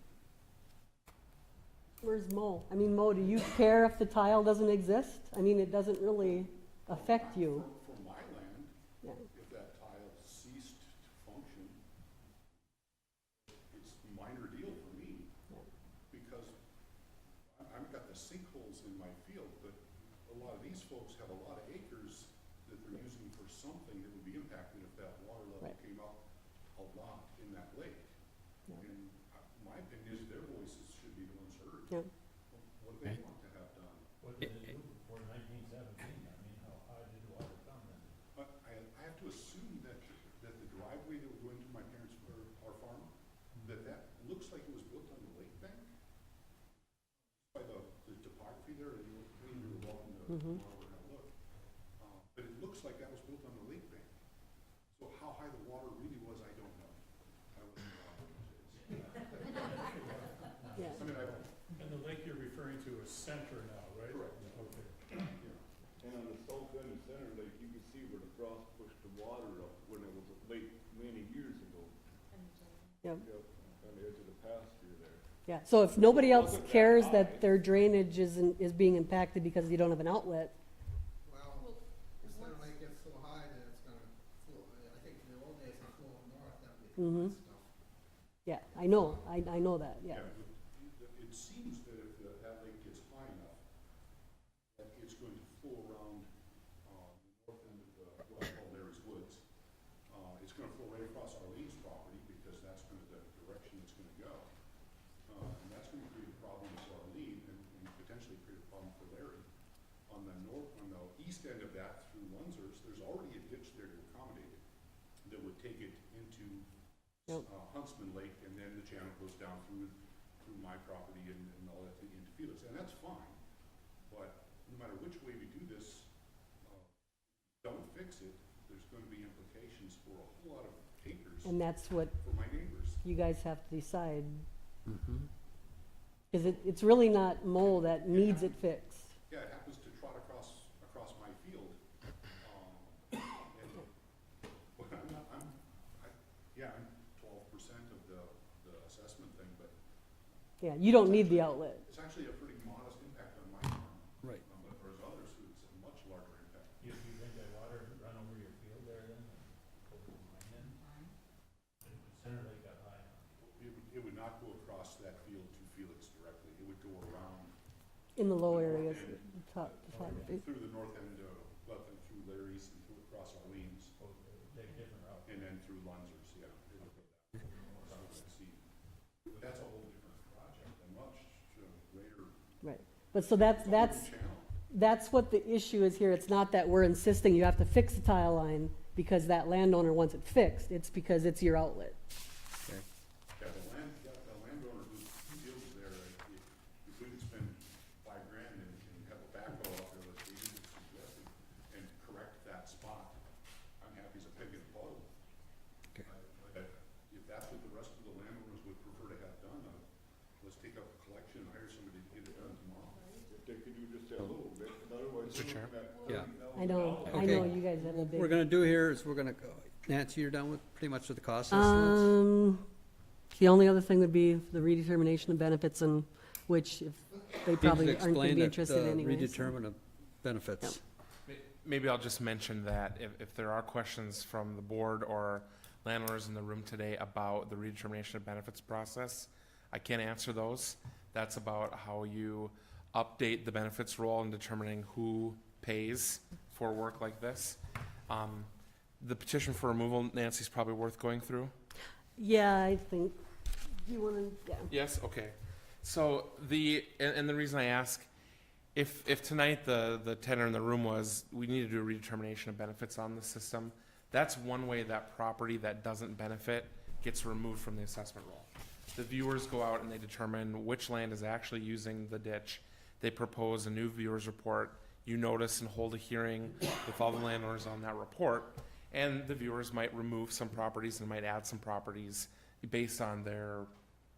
Where's Mo? I mean, Mo, do you care if the tile doesn't exist? I mean, it doesn't really affect you. For my land, Yeah. if that tile ceased to function, it's a minor deal for me. Because I've got the sinkholes in my field, but a lot of these folks have a lot of acres that they're using for something that would be impacted if that water level Right. came up a lot in that lake. Yeah. And my opinion is their voices should be the ones heard. Yeah. What do they want to have done? What did they do before 1917? I mean, how high did the water come then? But I have to assume that the driveway that would go into my parents' our farm, that looks like it was built on the lake bank. By the topography there, and you're welcome to go over and have a look. But it looks like that was built on the lake bank. So how high the water really was, I don't know. I wasn't around in those days. Yeah. I mean, I don't. And the lake you're referring to is Center now, right? Correct. Okay. Yeah. And on the south end of Center Lake, you can see where the frost pushed the water up when it was a lake many years ago. Yep. Yep, on the edge of the pasture there. Yeah, so if nobody else cares that their drainage is being impacted because you don't have an outlet, Well, the Center Lake gets so high that it's gonna flow, I think in the old days it flowed north, that would be Mhm. stuff. yeah, I know that, yeah. It seems that if that lake gets high enough, that it's going to flow around, the north end of what I call Larry's Woods. It's gonna flow right across Arlene's property, because that's kind of the direction it's gonna go. And that's gonna create a problem for Arlene, and potentially create a problem for Larry. On the east end of that, through Lunzers, there's already a ditch there to accommodate it, that would take it into Yep. Huntsman Lake, and then the channel goes down through my property and all that into Felix, and that's fine. But no matter which way we do this, don't fix it, there's gonna be implications for a whole lot of acres And that's what for my neighbors. you guys have to decide. Because it's really not Mo that needs it fixed. Yeah, it happens to trot across my field. And, well, I'm 12% of the assessment thing, but Yeah, you don't need the outlet. it's actually a pretty modest impact on my farm. Right. But for others, it's a much larger impact. You think that water run over your field there then, over the mine then? If Center Lake got high enough? It would not go across that field to Felix directly. It would go around In the low areas, top, topography. through the north end, through Larry's and through across Arlene's, Oh, they're different route. and then through Lunzers, yeah. It would go that way. But that's a whole different project, a much greater Right. But so that's channel. what the issue is here. It's not that we're insisting you have to fix the tile line because that landowner wants it fixed. It's because it's your outlet. Okay. Yeah, the landowner who deals there, if we could spend $5,000 and have a backhoe out there, like David suggested, and correct that spot, I'm happy as a pig in a puddle. Okay. But if that's what the rest of the landowners would prefer to have done, let's take up a collection and hire somebody to get it done tomorrow. If they could do just a little bit, but otherwise. Mr. Chair? Yeah. I know Okay. you guys have a What we're big. gonna do here is we're gonna go, Nancy, you're done with pretty much with the cost estimates? The only other thing would be the redetermination of benefits, and which if they Need to probably aren't gonna explain be that, interested anyways. Redetermine of benefits. maybe I'll just mention that if there are questions from the board or landowners in the room today about the redetermination of benefits process, I can't answer those. That's about how you update the benefits roll in determining who pays for work like this. The petition for removal, Nancy's probably worth going through. Yeah, I think, you want to, yeah. Yes, okay. So and the reason I ask, if tonight the tenor in the room was, we need to do a redetermination of benefits on the system, that's one way that property that doesn't benefit gets removed from the assessment roll. The viewers go out and they determine which land is actually using the ditch. They propose a new viewers report. You notice and hold a hearing with all the landowners on that report, and the viewers might remove some properties and might add some properties based on their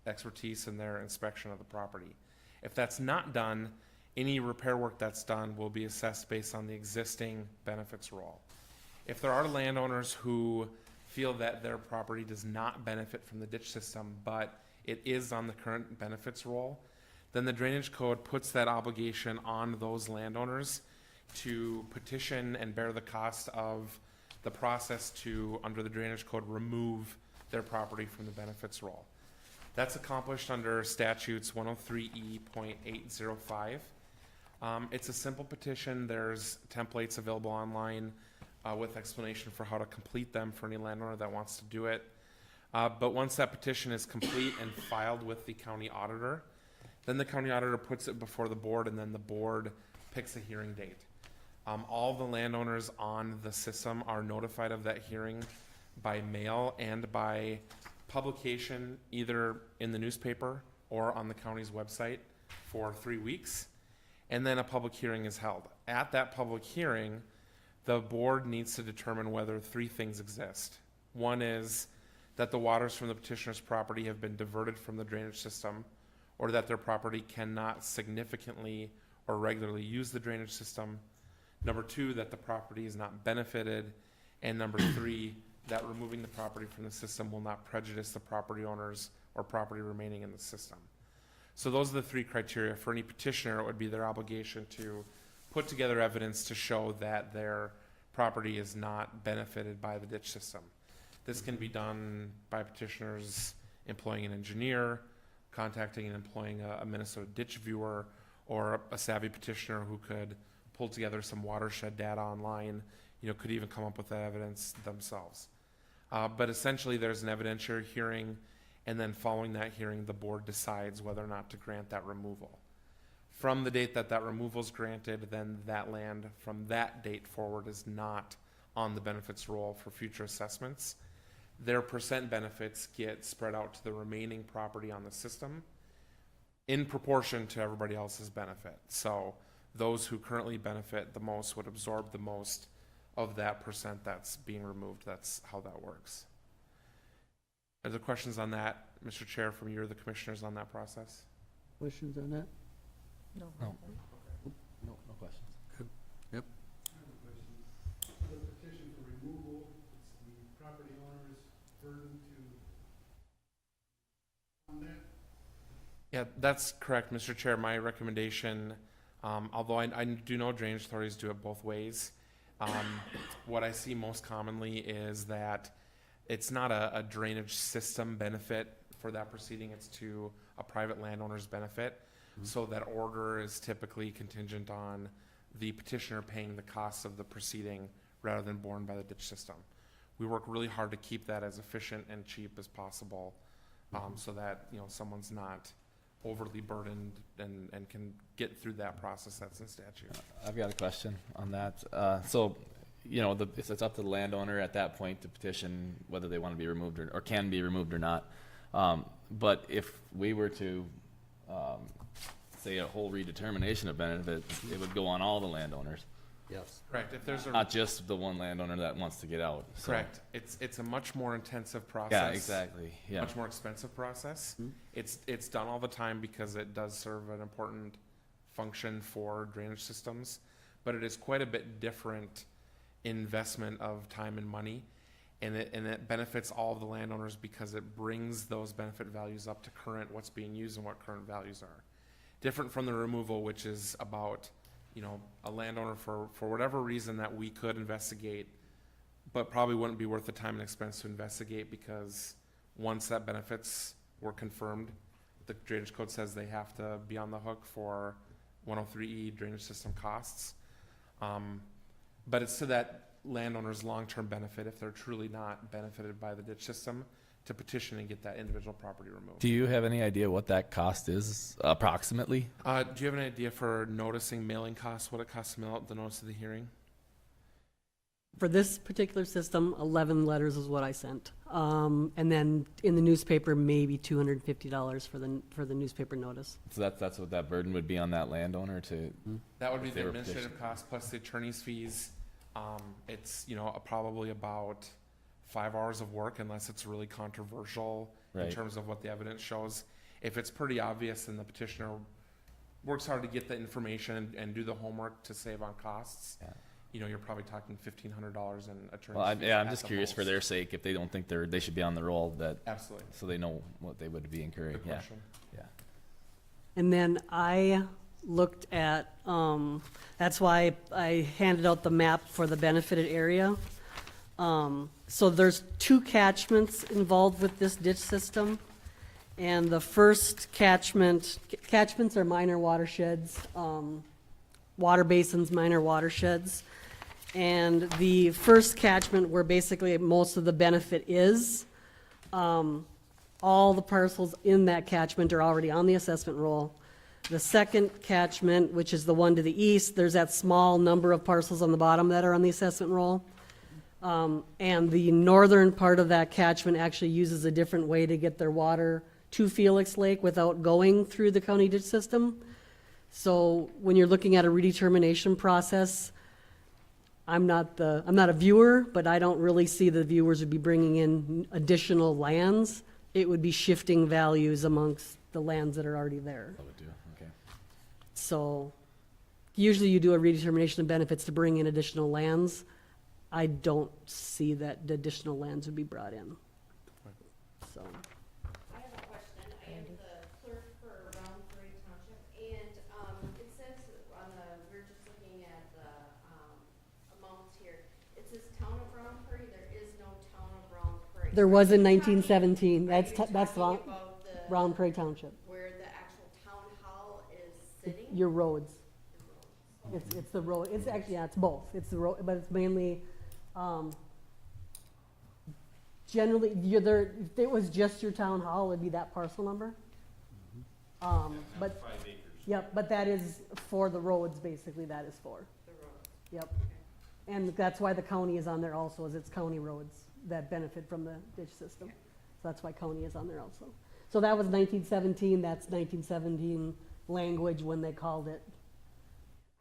expertise and their inspection of the property. If that's not done, any repair work that's done will be assessed based on the existing benefits roll. If there are landowners who feel that their property does not benefit from the ditch system, but it is on the current benefits roll, then the drainage code puts that obligation on those landowners to petition and bear the cost of the process to, under the drainage code, remove their property from the benefits roll. That's accomplished under statutes 103E.805. It's a simple petition. There's templates available online with explanation for how to complete them for any landowner that wants to do it. But once that petition is complete and filed with the county auditor, then the county auditor puts it before the board, and then the board picks a hearing date. All the landowners on the system are notified of that hearing by mail and by publication, either in the newspaper or on the county's website for 3 weeks. And then a public hearing is held. At that public hearing, the board needs to determine whether 3 things exist. One is that the waters from the petitioner's property have been diverted from the drainage system, or that their property cannot significantly or regularly use the drainage system. Number 2, that the property is not benefited. And number 3, that removing the property from the system will not prejudice the property owners or property remaining in the system. So those are the 3 criteria. For any petitioner, it would be their obligation to put together evidence to show that their property is not benefited by the ditch system. This can be done by petitioners employing an engineer, contacting and employing a Minnesota ditch viewer, or a savvy petitioner who could pull together some watershed data online, could even come up with that evidence themselves. But essentially there's an evidentiary hearing, and then following that hearing, the board decides whether or not to grant that removal. From the date that that removal is granted, then that land from that date forward is not on the benefits roll for future assessments. Their percent benefits get spread out to the remaining property on the system in proportion to everybody else's benefit. So those who currently benefit the most would absorb the most of that percent that's being removed. That's how that works. Are there questions on that, Mr. Chair, from you or the commissioners on that process? Questions on that? No questions. Yep. I have a question. For the petition for removal, it's the property owner's burden to, on that? Yeah, that's correct, Mr. Chair. My recommendation, although I do know drainage authorities do it both ways, what I see most commonly is that it's not a drainage system benefit for that proceeding. It's to a private landowner's benefit. So that order is typically contingent on the petitioner paying the costs of the proceeding rather than borne by the ditch system. We work really hard to keep that as efficient and cheap as possible, so that someone's not overly burdened and can get through that process that's in statute. I've got a question on that. So, it's up to the landowner at that point to petition whether they want to be removed or can be removed or not. But if we were to say a whole redetermination of benefits, it would go on all the landowners, Yes. Correct. If there's a not just the one landowner that wants to get out. So- correct, it's a much more intensive process. Yeah, exactly. Yeah. Much more expensive process. It's done all the time because it does serve an important function for drainage systems, but it is quite a bit different investment of time and money, and it benefits all of the landowners because it brings those benefit values up to current, what's being used and what current values are. Different from the removal, which is about you know, a landowner for whatever reason that we could investigate, but probably wouldn't be worth the time and expense to investigate, because once that benefits were confirmed, the drainage code says they have to be on the hook for 103E drainage system costs. But it's to that landowner's long-term benefit, if they're truly not benefited by the ditch system, to petition and get that individual property removed. Do you have any idea what that cost is approximately? Do you have an idea for noticing mailing costs, what it costs to mail out the notice of the hearing? For this particular system, 11 letters is what I sent. And then in the newspaper, maybe $250 for the newspaper notice. So that's what that burden would be on that landowner to. That would be If they the were administrative cost plus the attorney's fees. It's, you know, probably about 5 hours of work, unless it's really controversial in Right. terms of what the evidence shows. If it's pretty obvious, then the petitioner works hard to get the information and do the homework to save on costs. Yeah. You know, you're probably talking $1,500 in attorney's Well, fees. yeah, I'm at just the curious for most. their sake, if they don't think they should be on the roll, that Absolutely. so they know what they would be incurring. Good Yeah, question. yeah. And then I looked at, that's why I handed out the map for the benefited area. So there's 2 catchments involved with this ditch system. And the first catchments are minor watersheds, water basins, minor watersheds. And the first catchment where basically most of the benefit is, all the parcels in that catchment are already on the assessment roll. The second catchment, which is the one to the east, there's that small number of parcels on the bottom that are on the assessment roll. And the northern part of that catchment actually uses a different way to get their water to Felix Lake without going through the county ditch system. So when you're looking at a redetermination process, I'm not a viewer, but I don't really see the viewers would be bringing in additional lands. It would be shifting values amongst the lands that are already there. That would do. Okay. So usually you do a redetermination of benefits to bring in additional lands. I don't see that the additional lands would be brought in. So, I have a question. I am the clerk for Round Prairie Township, and it says on the, we're just looking at the amounts here. It says Town of Round Prairie. There is no Town of Round Prairie. there was in 1917, Are you that's talking about the Round Prairie Township. where the actual town hall is sitting? Your roads, it's the road, it's actually, yeah, it's both, it's the road, but it's mainly, generally, you're there, if it was just your town hall, it'd be that parcel number. But, 5 acres. yep, but that is for the roads, basically, that is for, The road. yep. And that's why the county is on there also, is it's county roads that benefit from the ditch system. So that's why county is on there also. So that was 1917, that's 1917 language when they called it.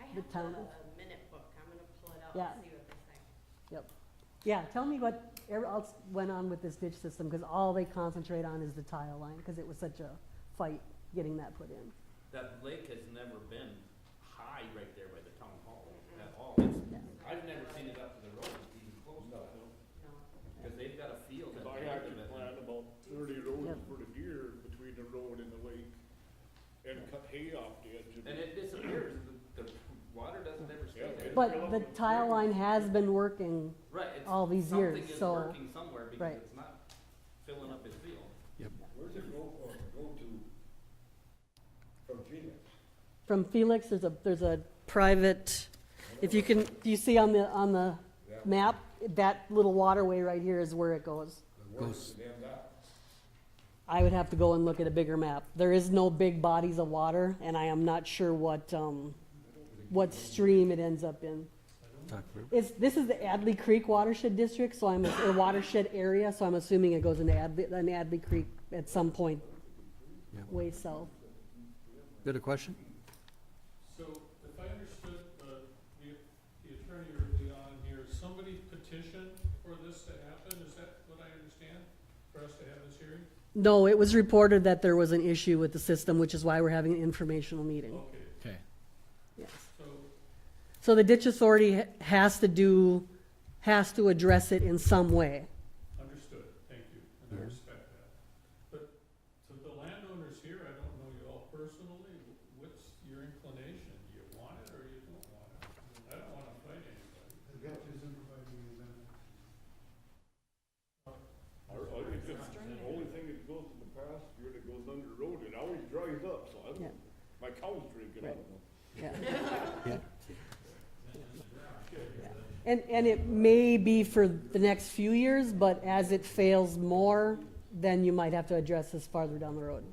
I The have town. the minute book. I'm gonna pull it out Yeah. and see what they say. Yep. Yeah, tell me what else went on with this ditch system, because all they concentrate on is the tile line, because it was such a fight getting that put in. That lake has never been high right there by the town hall at all. Yeah. I've never seen it up to the road, even close to it. No. Because they've got a field at Cause the I end had of to it. plant about 30 rows Yep. for the deer between the road and the lake, and cut hay off the edge of And it. it disappears, the water doesn't ever stay Yeah, there. But the tile line has been working, Right, it's, all these years, something is so- working somewhere because right. it's not filling up his field. Where's it go to from Phoenix? from Felix, there's a private, if you can, do you see on the Yeah. map, that little waterway right here is where it goes. Where does it end up? I would have to go and look at a bigger map. There is no big bodies of water, and I am not sure what stream it ends up in. This is the Adley Creek Watershed District, so or watershed area, so I'm assuming it goes into Adley Creek at some point Yeah. way south. You had a question? So if I understood the attorney early on here, somebody petitioned for this to happen, is that what I understand? For us to have this hearing? No, it was reported that there was an issue with the system, which is why we're having an informational meeting. Okay, Okay. Yes. so, So the ditch authority has to address it in some way. understood, thank you, and I respect that. But to the landowners here, I don't know you all personally, what's your inclination? Do you want it or you don't The only thing that goes to the pasture that goes under the road, it always dries up, so I don't, Yeah. my cow's drinking, I Right. don't know. Yeah. And it may be for the next few years, but as it fails more, then you might have to address this farther down the road.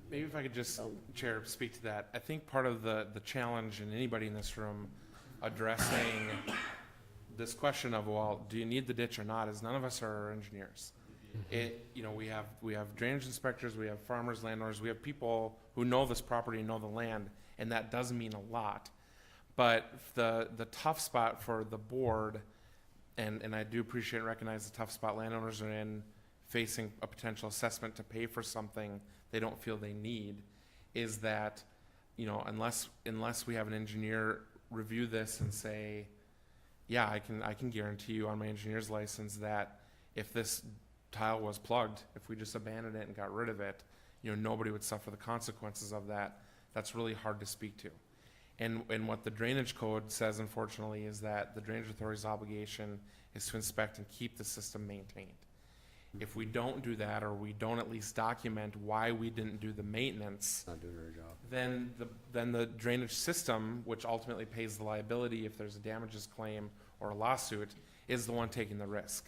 Maybe if I could just, Chair, speak to that. I think part of the challenge in anybody in this room addressing this question of, well, do you need the ditch or not, is none of us are engineers. We have drainage inspectors, we have farmers, landowners, we have people who know this property and know the land, and that does mean a lot. But the tough spot for the board, and I do appreciate and recognize the tough spot landowners are in, facing a potential assessment to pay for something they don't feel they need, is that, unless we have an engineer review this and say, yeah, I can guarantee you on my engineer's license that if this tile was plugged, if we just abandoned it and got rid of it, nobody would suffer the consequences of that. That's really hard to speak to. And what the drainage code says, unfortunately, is that the drainage authority's obligation is to inspect and keep the system maintained. If we don't do that, or we don't at least document why we didn't do the maintenance, Not doing our job. then the drainage system, which ultimately pays the liability if there's a damages claim or a lawsuit, is the one taking the risk.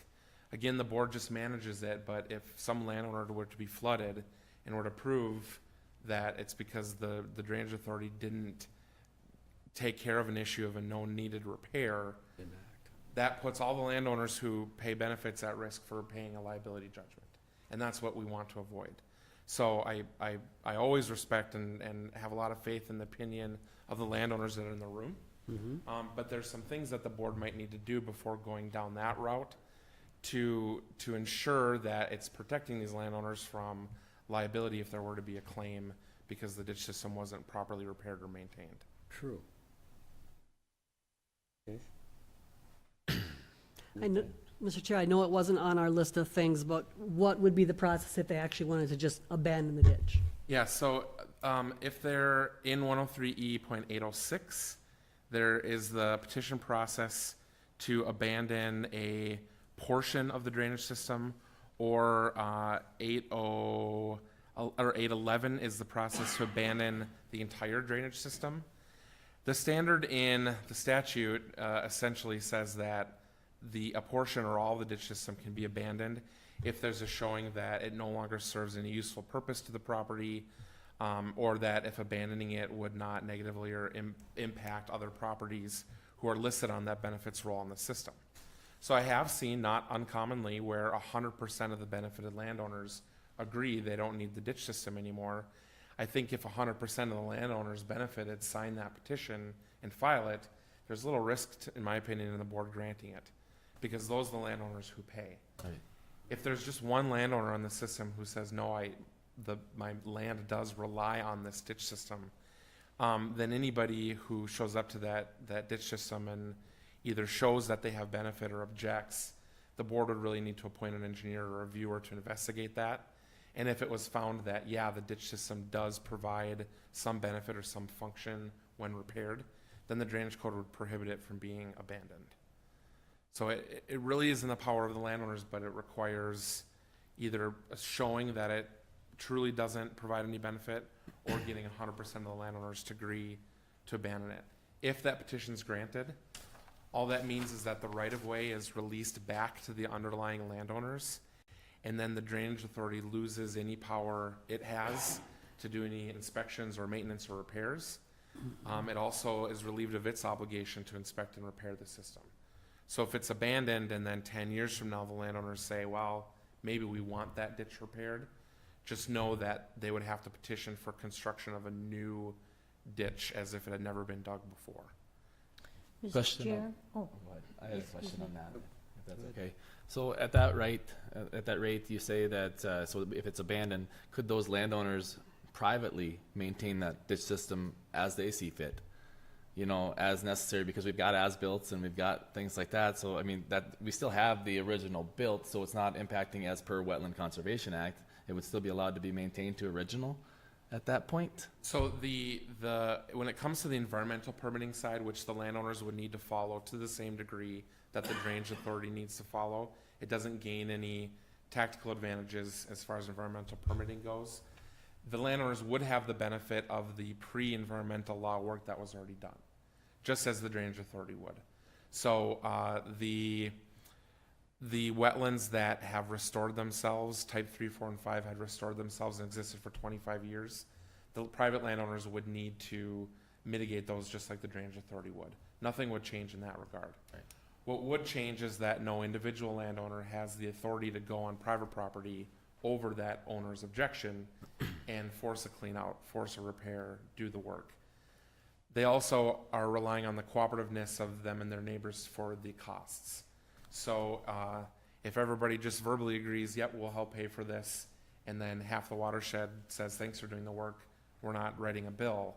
Again, the board just manages it, but if some landowner were to be flooded and were to prove that it's because the drainage authority didn't take care of an issue of a known needed repair, Didn't act. that puts all the landowners who pay benefits at risk for paying a liability judgment. And that's what we want to avoid. So I always respect and have a lot of faith in the opinion of the landowners that are in the room. But there's some things that the board might need to do before going down that route to ensure that it's protecting these landowners from liability if there were to be a claim because the ditch system wasn't properly repaired or maintained. True. Okay. I know, Mr. Chair, I know it wasn't on our list of things, but what would be the process if they actually wanted to just abandon the ditch? Yeah, so if they're in 103E.806, there is the petition process to abandon a portion of the drainage system, or 811 is the process to abandon the entire drainage system. The standard in the statute essentially says that a portion or all the ditch system can be abandoned if there's a showing that it no longer serves any useful purpose to the property, or that if abandoning it would not negatively or impact other properties who are listed on that benefits roll in the system. So I have seen, not uncommonly, where 100% of the benefited landowners agree they don't need the ditch system anymore. I think if 100% of the landowners benefited sign that petition and file it, there's little risk, in my opinion, in the board granting it, because those are the landowners who pay. Right. If there's just one landowner on the system who says, no, my land does rely on this ditch system, then anybody who shows up to that ditch system and either shows that they have benefit or objects, the board would really need to appoint an engineer or a reviewer to investigate that. And if it was found that, yeah, the ditch system does provide some benefit or some function when repaired, then the drainage code would prohibit it from being abandoned. So it really is in the power of the landowners, but it requires either a showing that it truly doesn't provide any benefit, or getting 100% of the landowners to agree to abandon it. If that petition is granted, all that means is that the right-of-way is released back to the underlying landowners, and then the drainage authority loses any power it has to do any inspections or maintenance or repairs. It also is relieved of its obligation to inspect and repair the system. So if it's abandoned and then 10 years from now the landowners say, well, maybe we want that ditch repaired, just know that they would have to petition for construction of a new ditch as if it had never been dug before. Question Mr. Chair? on- Oh, Go ahead. I had a Yes, question Mr. on that, if that's okay. So at that rate, you say that, so if it's abandoned, could those landowners privately maintain that ditch system as they see fit? As necessary, because we've got as-built and we've got things like that. So, I mean, that we still have the original built, so it's not impacting as per Wetland Conservation Act. It would still be allowed to be maintained to original at that point? So when it comes to the environmental permitting side, which the landowners would need to follow to the same degree that the drainage authority needs to follow, it doesn't gain any tactical advantages as far as environmental permitting goes. The landowners would have the benefit of the pre-environmental law work that was already done, just as the Drainage Authority would. So the wetlands that have restored themselves, type 3, 4, and 5 had restored themselves and existed for 25 years, the private landowners would need to mitigate those just like the Drainage Authority would. Nothing would change in that regard. Right. What would change is that no individual landowner has the authority to go on private property over that owner's objection and force a clean out, force a repair, do the work. They also are relying on the cooperativeness of them and their neighbors for the costs. So if everybody just verbally agrees, yep, we'll help pay for this, and then half the watershed says, thanks for doing the work, we're not writing a bill,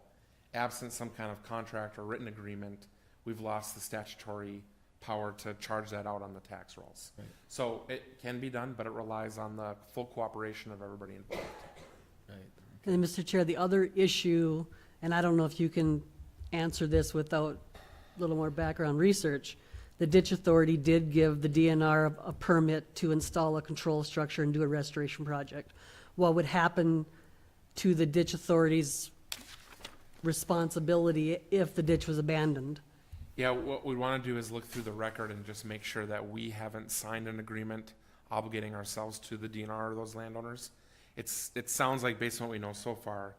absent some kind of contract or written agreement, we've lost the statutory power to charge that out on the tax rolls. Right. So it can be done, but it relies on the full cooperation of everybody involved. Right. And Mr. Chair, the other issue, and I don't know if you can answer this without a little more background research, the Ditch Authority did give the DNR a permit to install a control structure and do a restoration project. What would happen to the Ditch Authority's responsibility if the ditch was abandoned? Yeah, what we want to do is look through the record and just make sure that we haven't signed an agreement obligating ourselves to the DNR or those landowners. It sounds like, based on what we know so far,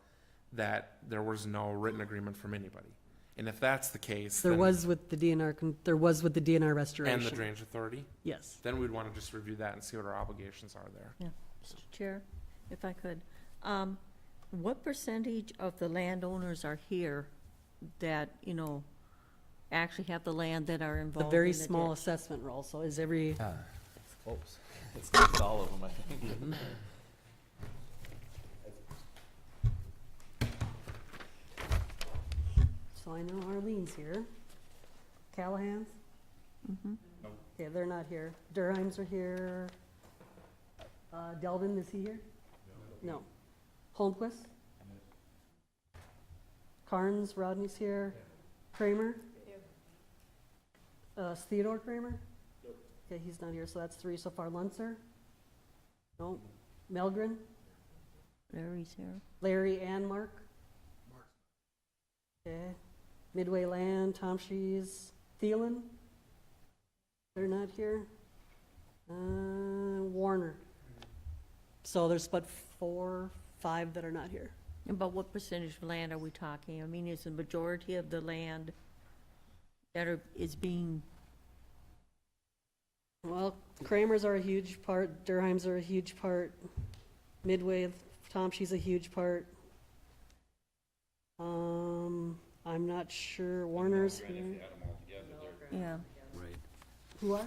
that there was no written agreement from anybody. And if that's the case, There then- was with the DNR, there was with the DNR and restoration. the Drainage Authority, Yes. then we'd want to just review that and see what our obligations are there. Mr. Chair, if I could, what percentage of the landowners are here that, you know, actually have the land that are The involved in very the small ditch? assessment roll, so is every, It's close. It's close to all of them, I think. so I know Arlene's here. Callahan's? Mhm. Okay, they're not here. Durheims are here. Delvin, is he here? No. Holmquist? Carnes, Rodney's here. Kramer? Theodore Kramer? Okay, he's not here, so that's 3 so far. Luntzer? No. Melgren? Larry's here. Larry and Mark? Okay. Midway Land, Tom Shees, Thielen? They're not here. Warner. So there's but 4, 5 that are not here. About what percentage of land are we talking? I mean, is the majority of the land that is being, Well, Kramers are a huge part, Durheims are a huge part, Midway, Tom Shees a huge part. I'm not sure, Warner's here. yeah, Right. Who are?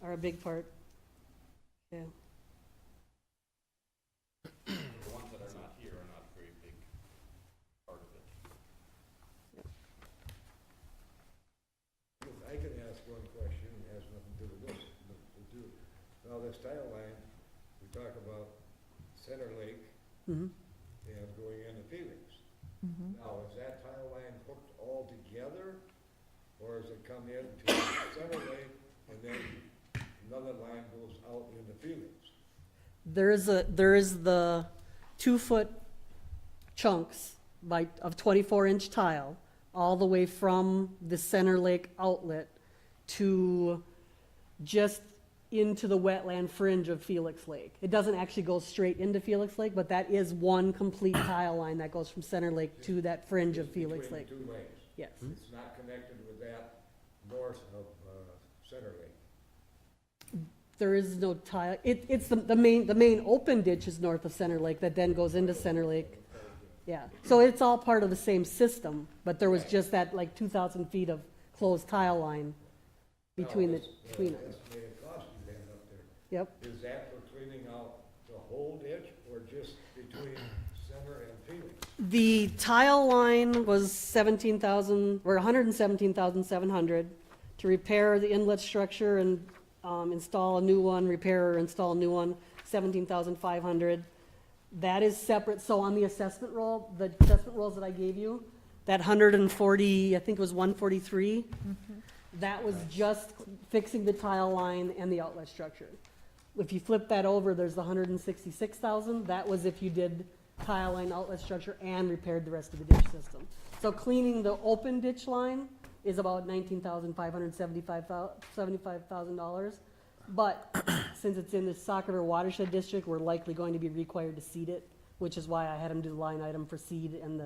Are a big part. Yeah. The ones that are not here are not a very big part of it. I can ask one question, it has nothing to do with this, but to do, now this tile line, we talk about Center Lake Mhm. and going into Felix. Now, is that tile line hooked all together, or does it come into Center Lake and then another line goes out into Felix? There is the 2-foot chunks of 24-inch tile all the way from the Center Lake outlet to just into the wetland fringe of Felix Lake. It doesn't actually go straight into Felix Lake, but that is one complete tile line that goes from Center Lake to that fringe of Felix Between Lake. the two lanes. Yes. It's not connected with that north of Center Lake. There is no tile, it's the main open ditch is north of Center Lake that then goes into Center Lake. Yeah, so it's all part of the same system, but there was just that like 2,000 feet of closed tile line between them. Estimated cost you had up there. Yep, Is that for cleaning out the whole ditch or just between Center and Felix? the tile line was 117,700 to repair the inlet structure and install a new one, repair or install a new one, 17,500. That is separate, so on the assessment roll, the assessment rolls that I gave you, that 140, I think it was 143, that was just fixing the tile line and the outlet structure. if you flip that over, there's the 166,000. That was if you did tile line outlet structure and repaired the rest of the ditch system. So cleaning the open ditch line is about $19,575. But since it's in the Sauk River watershed district, we're likely going to be required to seed it, which is why I had them do the line item for seed and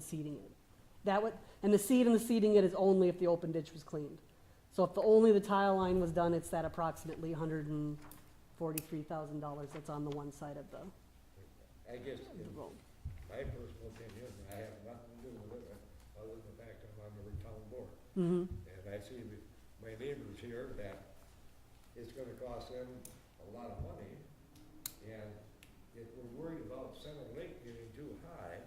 seeding it. And the seeding it is only if the open ditch was cleaned. So if only the tile line was done, it's that approximately $143,000 that's on the one side of the I guess, in road. my personal opinion, I have nothing to do with it, other than the fact I'm on the town board. Mm-hmm. And I see my neighbors here that it's gonna cost them a lot of money, and if we're worried about Center Lake getting too high,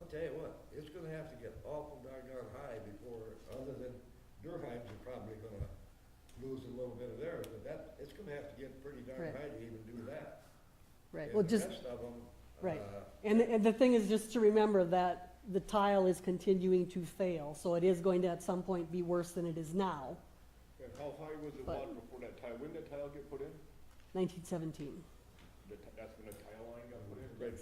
I'll tell you what, it's gonna have to get awful doggone high before, other than Durheims are probably gonna lose a little bit of theirs, but it's gonna have to get pretty darn Right. high to even do that. Right, And well, the just, rest of them, right. And the thing is just to remember that the tile is continuing to fail, so it is going to at some point be worse than it is now, And how high was the But- water before that tile? When did the tile get put in? 1917. That's when the tile line got put in? Right.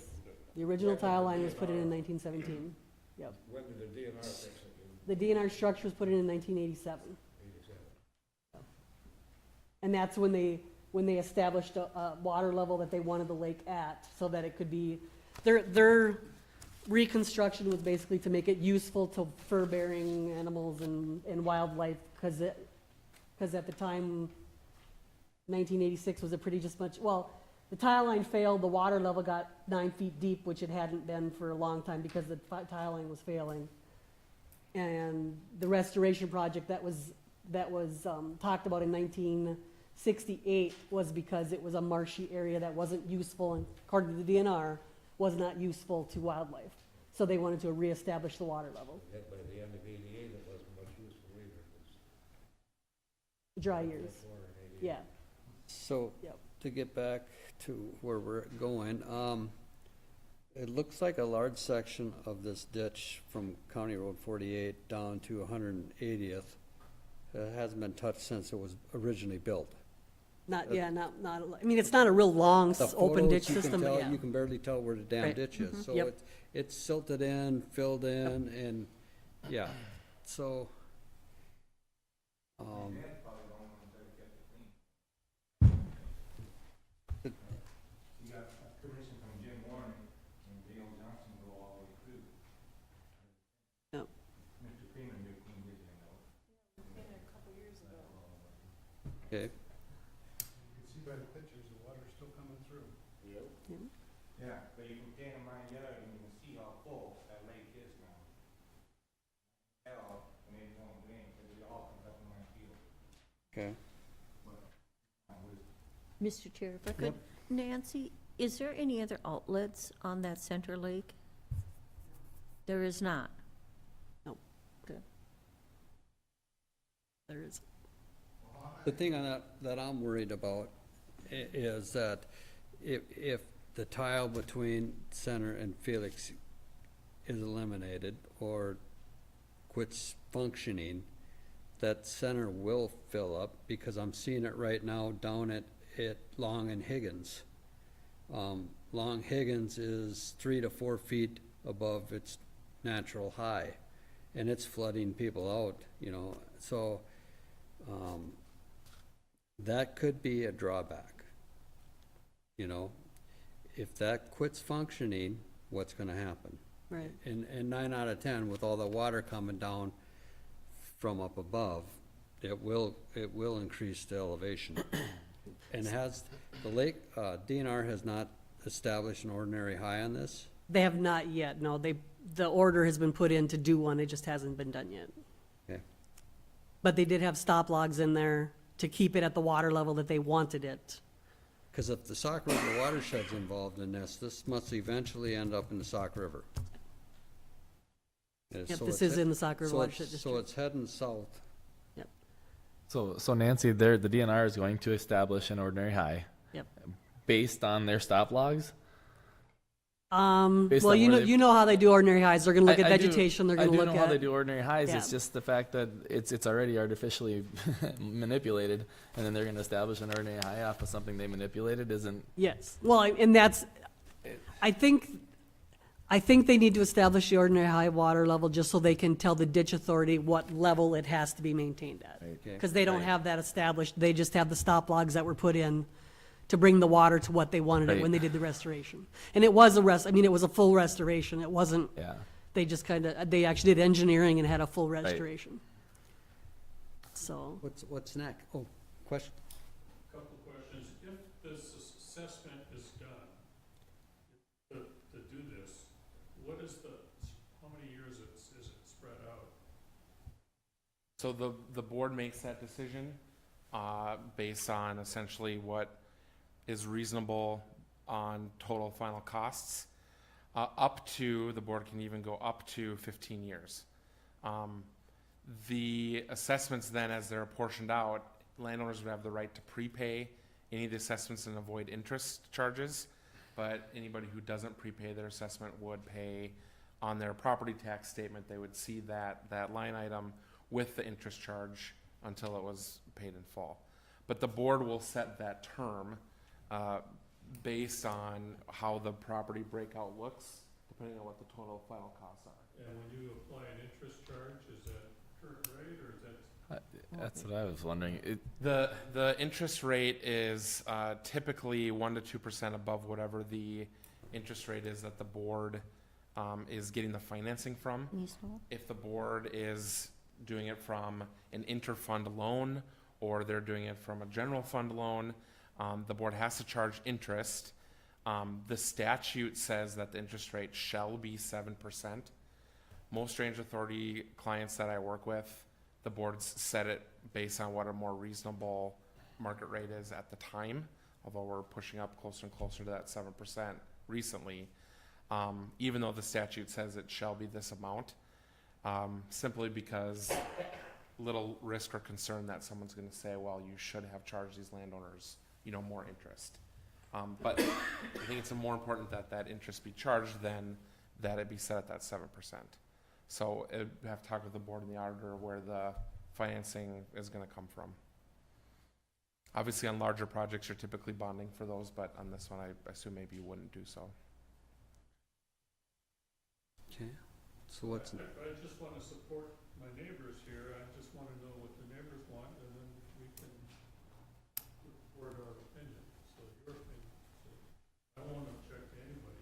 The original tile line was put in 1917. Yep. when did the DNR fix it? The DNR structure was put in 1987. 87. And that's when they established a water level that they wanted the lake at, so that it could be, their reconstruction was basically to make it useful to fur-bearing animals and wildlife, because at the time, 1986 was a pretty just much, well, the tile line failed, the water level got 9 feet deep, which it hadn't been for a long time because the tile line was failing. And the restoration project that was talked about in 1968 was because it was a marshy area that wasn't useful, and according to the DNR, was not useful to wildlife. So they wanted to reestablish the water level. Yet by the end of 88, it wasn't much useful either. It was Dry years, water in 88. yeah. So, Yep. to get back to where we're going, it looks like a large section of this ditch from County Road 48 down to 180th hasn't been touched since it was originally built. Not, I mean, it's not a real long, The open ditch photos, you can system, but tell- yeah. You can barely tell where the damn Right. ditch is. So Yep. it's silted in, filled in, and, yeah, so. You got permission from Jim Warren and Dale Johnson go all the way through. Yep. Mr. Freeman did clean his end out. Okay, You can see by the pictures, the water's still coming through. Yep. Yeah, but you can stand in my yard and you can see how full that lake is now. Hell, and it won't rain, because it all comes up in my field. okay. Mr. Chair, if I could, Nancy, is there any other outlets on that center lake? There is not. There is. The thing on that I'm worried about is that if the tile between Center and Felix is eliminated or quits functioning, that Center will fill up, because I'm seeing it right now down at Long and Higgins. Long Higgins is 3 to 4 feet above its natural high, and it's flooding people out, so, that could be a drawback. If that quits functioning, what's gonna happen? Right. And 9 out of 10, with all the water coming down from up above, it will increase the elevation. And has the lake, DNR has not established an ordinary high on this? They have not yet, no. The order has been put in to do one, it just hasn't been done yet. Okay, But they did have stop logs in there to keep it at the water level that they wanted it. because if the Sauk River watershed's involved in this must eventually end up in the Sauk River. Yep, So this it's is in the Sauk River so watershed it's- So district. it's heading south. Yep, So Nancy, the DNR is going to establish an ordinary high yep. based on their stop logs? Based Well, on where they- you know how they do ordinary highs. They're gonna look at I do- vegetation, they're gonna I look do know how they at, do ordinary highs. Yeah. It's just the fact that it's already artificially manipulated, and then they're going to establish an ordinary high off of something they manipulated. Isn't yes. Well, and that's, I think they need to establish the ordinary high water level just so they can tell the ditch authority what level it has to be maintained at. Okay. Because they don't Right. have that established, they just have the stop logs that were put in to bring the water to what they wanted it Right. when they did the restoration. And it was it was a full restoration, it wasn't, yeah? they just they actually did engineering and had a full restoration. So, What's next? Oh, question? Couple questions. If this assessment is done, to do this, what is how many years is it spread out? So the board makes that decision based on essentially what is reasonable on total final costs. The board can even go up to 15 years. The assessments then, as they're apportioned out, landowners would have the right to prepay any of the assessments and avoid interest charges. But anybody who doesn't prepay their assessment would pay on their property tax statement. They would see that line item with the interest charge until it was paid in full. But the board will set that term based on how the property breakout looks, depending on what the total final costs are. And when you apply an interest charge, is that current rate or is that? That's what I was wondering. The interest rate is typically 1% to 2% above whatever the interest rate is that the board is getting the financing from. If the board is doing it from an inter-fund loan or they're doing it from a general fund loan, the board has to charge interest. The statute says that the interest rate shall be 7%. Most Drainage Authority clients that I work with, the boards set it based on what a more reasonable market rate is at the time, although we're pushing up closer and closer to that 7% recently, even though the statute says it shall be this amount, simply because little risk or concern that someone's going to say, well, you should have charged these landowners, more interest. But I think it's more important that that interest be charged than that it be set at that 7%. So it would have to talk with the board and the auditor where the financing is going to come from. Obviously, on larger projects, you're typically bonding for those, but on this one, I assume maybe you wouldn't do so. Okay, so what's, I just want to support my neighbors here. I just want to know what the neighbors want, and then we can report our opinion. So your opinion. So I won't object to anybody.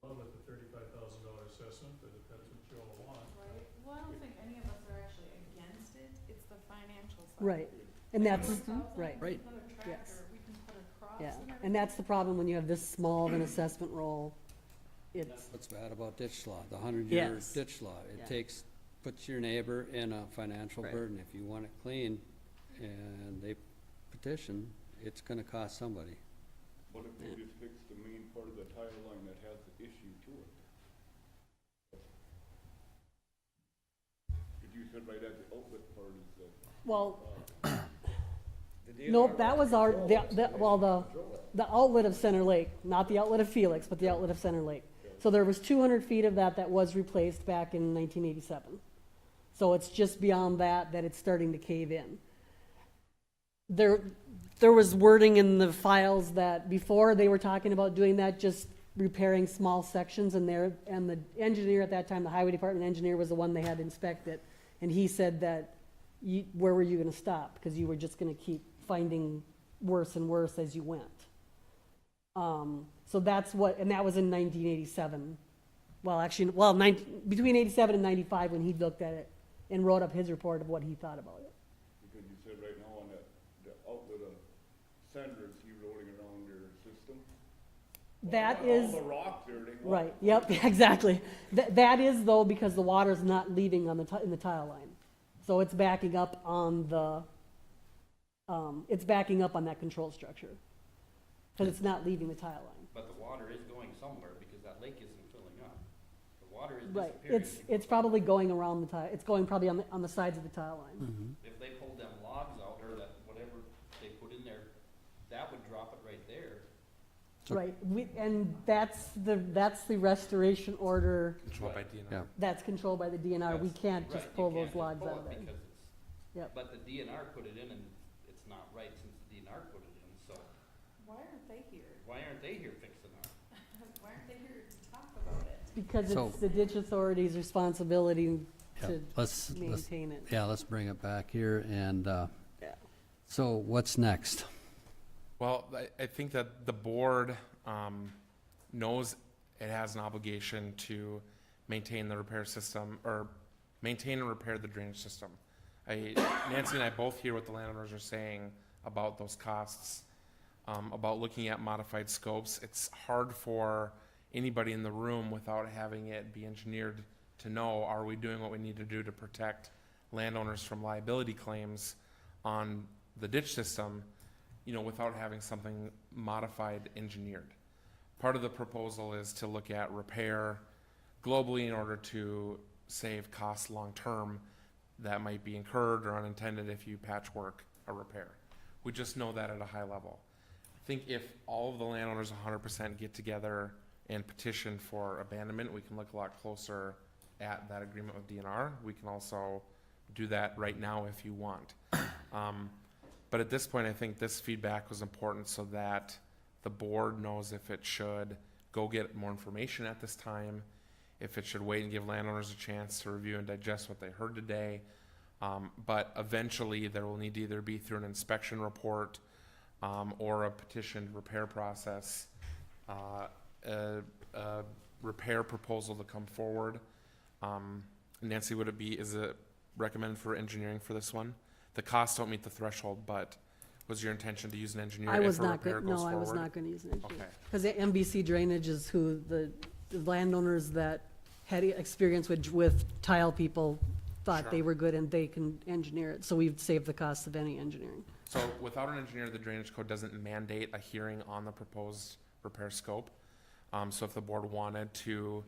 I'm not in love with the $35,000 assessment, but if that's what you all want. Right, well, I don't think any of us are actually against it, it's the financial side. right, and that's, right, Right. We can put a tractor, we can put a cross yeah. and And that's the problem when you have this small of an assessment roll. It's, what's bad about ditch law, the 100-year Yes. ditch law? It Yeah. puts your neighbor in a financial Right. burden. If you want it clean and they petition, it's gonna cost somebody. What if they just fix the main part of the tile line that has the issue to it? If you said right at the outlet part is the. well, The DNR nope, that was our, control it, the outlet of Center Lake, not the outlet of Felix, but the outlet of Center Lake. So there was 200 feet of that was replaced back in 1987. So it's just beyond that it's starting to cave in. There was wording in the files that before they were talking about doing that, just repairing small sections and the engineer at that time, the highway department engineer was the one they had to inspect it. And he said that, where were you gonna stop? Because you were just gonna keep finding worse and worse as you went. So that's and that was in 1987. Well, actually, between 87 and 95 when he looked at it and wrote up his report of what he thought about it. Because you said right now on the outlet of Sanders, you rolling around your system. That is, All the rock there, they. right, yep, exactly. That is though, because the water's not leaving on in the tile line. So it's backing up on that control structure. Because it's not leaving the tile line. But the water is going somewhere because that lake isn't filling up. The water is Right, disappearing. it's probably going around the tile, it's going probably on the sides of the tile line. If they pulled them logs out or that whatever they put in there, that would drop it right there. So- Right, and that's the restoration order, Controlled by DNR. Yeah. that's controlled by the DNR. We can't Right, just you pull can't those just logs pull out of it there. because it's- Yep. But the DNR put it in and it's not right since the DNR put it in, so Why aren't they here? why aren't they here fixing it? Why aren't they here to talk about it? Because So- it's the ditch authority's responsibility Yeah, to let's, maintain it. yeah, let's bring it back here, and, Yeah. so what's next? Well, I think that the board knows it has an obligation to maintain the repair system, or maintain and repair the drainage system. Nancy and I both hear what the landowners are saying about those costs, about looking at modified scopes. It's hard for anybody in the room without having it be engineered to know, are we doing what we need to do to protect landowners from liability claims on the ditch system, without having something modified engineered. Part of the proposal is to look at repair globally in order to save costs long-term that might be incurred or unintended if you patchwork a repair. We just know that at a high level. I think if all of the landowners 100% get together and petition for abandonment, we can look a lot closer at that agreement with DNR. We can also do that right now if you want. But at this point, I think this feedback was important so that the board knows if it should go get more information at this time, if it should wait and give landowners a chance to review and digest what they heard today. But eventually, there will need to either be through an inspection report or a petitioned repair process, a repair proposal to come forward. Nancy, is it recommended for engineering for this one? The costs don't meet the threshold, but was your intention to use an engineer I if was a not repair good, goes no, I forward? was not gonna use an engineer. Okay. Because the MBC Drainage is who the landowners that had experience with tile people thought they Sure. were good and they can engineer it, so we've saved the cost of any engineering. So without an engineer, the drainage code doesn't mandate a hearing on the proposed repair scope. So if the board wanted to,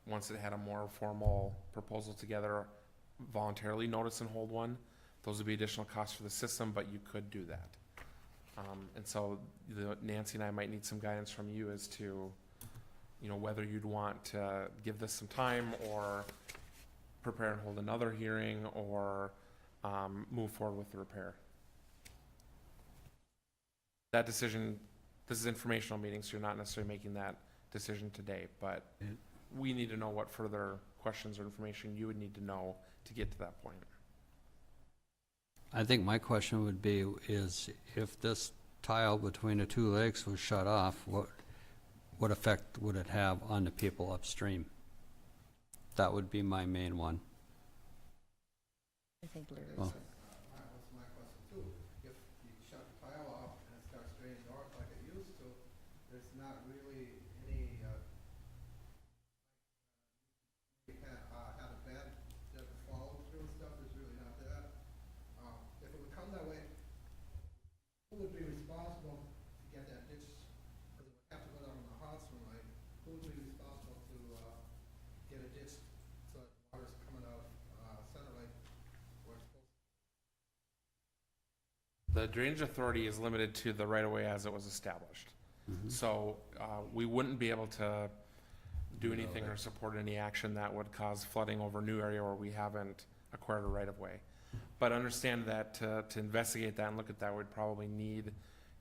once it had a more formal proposal together, voluntarily notice and hold one, those would be additional costs for the system, but you could do that. And so Nancy and I might need some guidance from you as to, whether you'd want to give this some time or prepare and hold another hearing or move forward with the repair. That decision, this is informational meeting, so you're not necessarily making that decision today, but we need to know what further questions or information you would need to know to get to that point. I think my question would be, is if this tile between the two lakes was shut off, what effect would it have on the people upstream? That would be my main one. I think Larry. Well, That's my question too. If you shut the tile off and it starts draining north like it used to, there's not really any, had a bed that would follow through and stuff, there's really not that. If it would come that way, who would be responsible to get that ditch? Because it would have to go down on the Hodson line. Who would be responsible to, get a ditch so that water's coming out of, Center Lake where it's supposed to? The drainage authority is limited to the right-of-way as it was established. So we wouldn't be able to do anything or support any action that would cause flooding over a new area where we haven't acquired a right-of-way. But understand that to investigate that and look at that, we'd probably need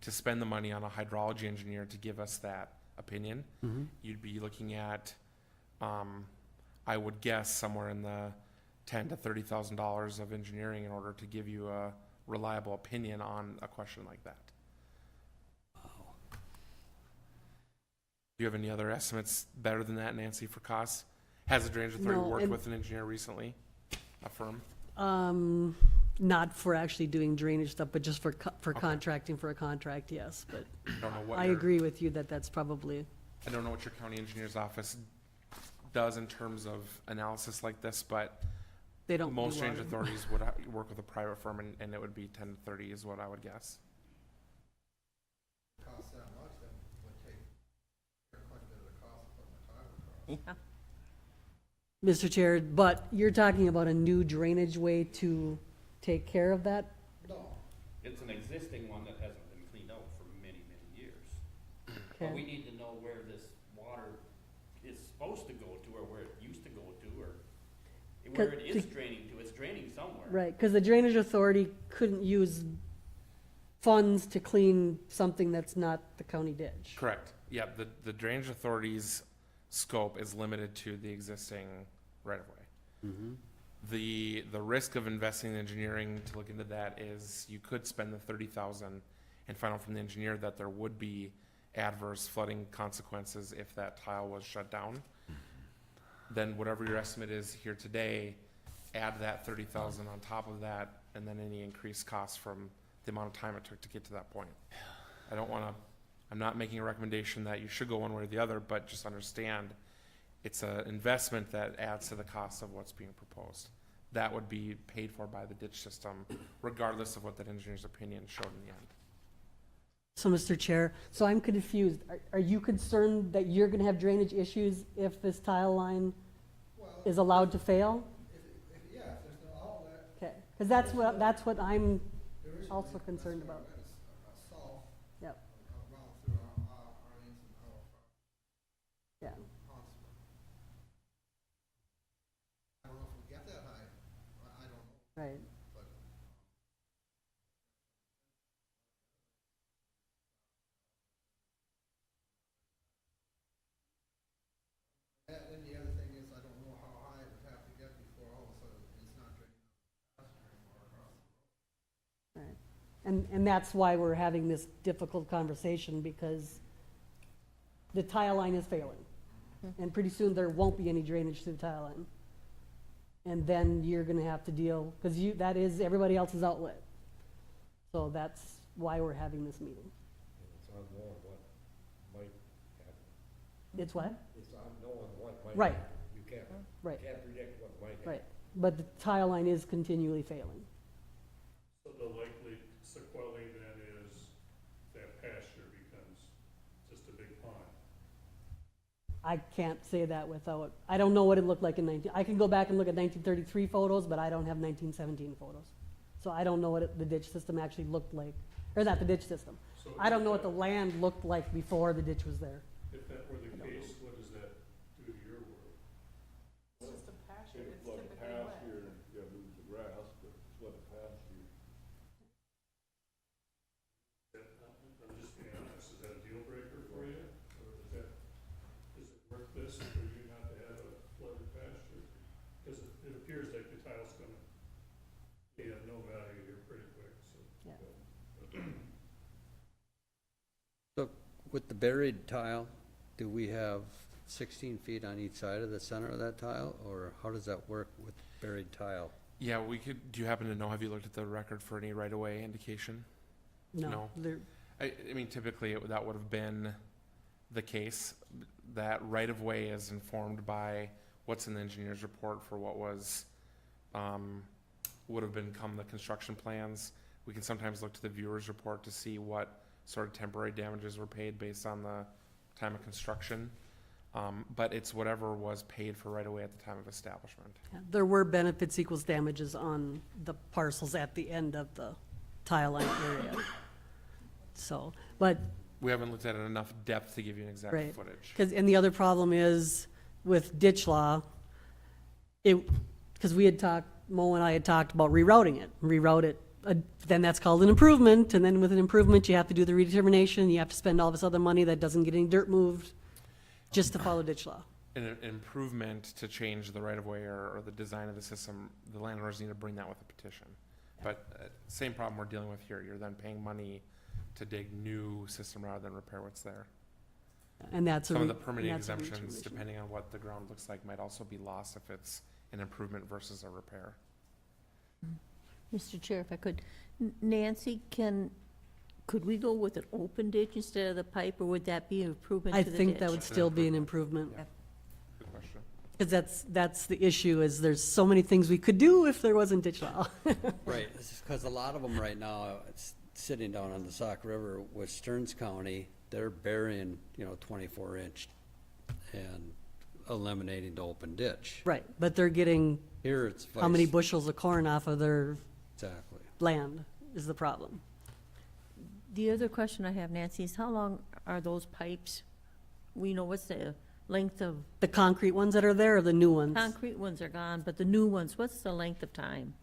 to spend the money on a hydrology engineer to give us that opinion. You'd be looking at, I would guess, somewhere in the $10,000 to $30,000 of engineering in order to give you a reliable opinion on a question like that. Do you have any other estimates better than that, Nancy, for costs? Has the drainage authority No, worked and- with an engineer recently, a firm? Not for actually doing drainage stuff, but just for contracting for a contract, yes, but I don't know what I your- agree with you that that's probably, I don't know what your county engineer's office does in terms of analysis like this, but they don't. most do drainage water. authorities would work with a private firm, and it would be 10 to 30 is what I would guess. Cost that much, that would take quite a bit of the cost of putting the tile across. Mr. Chair, but you're talking about a new drainage way to take care of that? No, It's an existing one that hasn't been cleaned out for many, many years. But Okay. we need to know where this water is supposed to go to, or where it used to go to, or where it is draining to. It's draining somewhere. Right, because the Drainage Authority couldn't use funds to clean something that's not the county ditch. Correct. Yeah, the drainage authority's scope is limited to the existing right-of-way. The risk of investing in engineering to look into that is you could spend the 30,000 and find out from the engineer that there would be adverse flooding consequences if that tile was shut down. Then whatever your estimate is here today, add that 30,000 on top of that, and then any increased costs from the amount of time it took to get to that point. I don't wanna, I'm not making a recommendation that you should go one way or the other, but just understand it's an investment that adds to the cost of what's being proposed. That would be paid for by the ditch system, regardless of what that engineer's opinion showed in the end. So, Mr. Chair, so I'm confused. Are you concerned that you're gonna have drainage issues if this tile line Well, is allowed to fail? if there's no outlet, Okay, because that's what I'm there is. also concerned about. South, Yep, around through our lanes and our yeah. ponds. I don't know if we get that high, I don't know, Right. but. And the other thing is, I don't know how high it would have to get before all of a sudden it's not draining faster anymore across the road. Right. And that's why we're having this difficult conversation, because the tile line is failing. And pretty soon there won't be any drainage through the tile line. And then you're gonna have to deal, because that is everybody else's outlet. So that's why we're having this meeting. It's unknown what might happen. It's what? It's unknown what might Right. happen. You can't Right, predict what might happen. right. But the tile line is continually failing. So the likely sequelae then is that pasture becomes just a big pond. I can't say that without, I don't know what it looked like in I can go back and look at 1933 photos, but I don't have 1917 photos. So I don't know what the ditch system actually looked like, or not the ditch system. So I don't know what the land looked like before the ditch was there. if that were the case, what does that do to your world? It's just a pasture, It's it's flood typically wet. pasture, you lose the grass, but flood pasture. I'm just being honest, is that a deal breaker for you? Or is it worth this for you not to have a flooded pasture? Because it appears like the tile's gonna be of no value here pretty quick, so. So with the buried tile, do we have 16 feet on each side of the center of that tile? Or how does that work with buried tile? Yeah, we could, do you happen to know, have you looked at the record for any right-of-way indication? No, No. they're, I mean, typically, that would have been the case. That right-of-way is informed by what's in the engineer's report for what was, would have become the construction plans. We can sometimes look to the viewer's report to see what sort of temporary damages were paid based on the time of construction. But it's whatever was paid for right-of-way at the time of establishment. there were benefits equals damages on the parcels at the end of the tile line area. So, but We haven't looked at it in enough depth to give you an exact Right. footage. and the other problem is with ditch law, because we had talked, Mo and I had talked about reroute it. Then that's called an improvement, and then with an improvement, you have to do the redetermination, you have to spend all this other money that doesn't get any dirt moved, just to follow ditch law. An improvement to change the right-of-way or the design of the system, the landowners need to bring that with a petition. But same problem we're dealing with here. You're then paying money to dig new system rather than repair what's there. And that's Some of the permitting and that's a exemptions, redetermination. depending on what the ground looks like, might also be lost if it's an improvement versus a repair. Mr. Chair, if I could, Nancy, could we go with an open ditch instead of the pipe, or would that be an improvement I to the think that ditch? would still be an improvement. Good question. Because that's the issue, is there's so many things we could do if there wasn't ditch law. Right, because a lot of them right now, it's sitting down on the Sauk River with Stearns County, they're burying, 24-inch and eliminating the open ditch. Right, but they're getting Here it's how many vice- bushels of corn off of their Exactly. land is the problem. The other question I have, Nancy, is how long are those pipes? We know what's the length of, The concrete ones that are there or the new ones? concrete ones are gone, but the new ones, what's the length of time?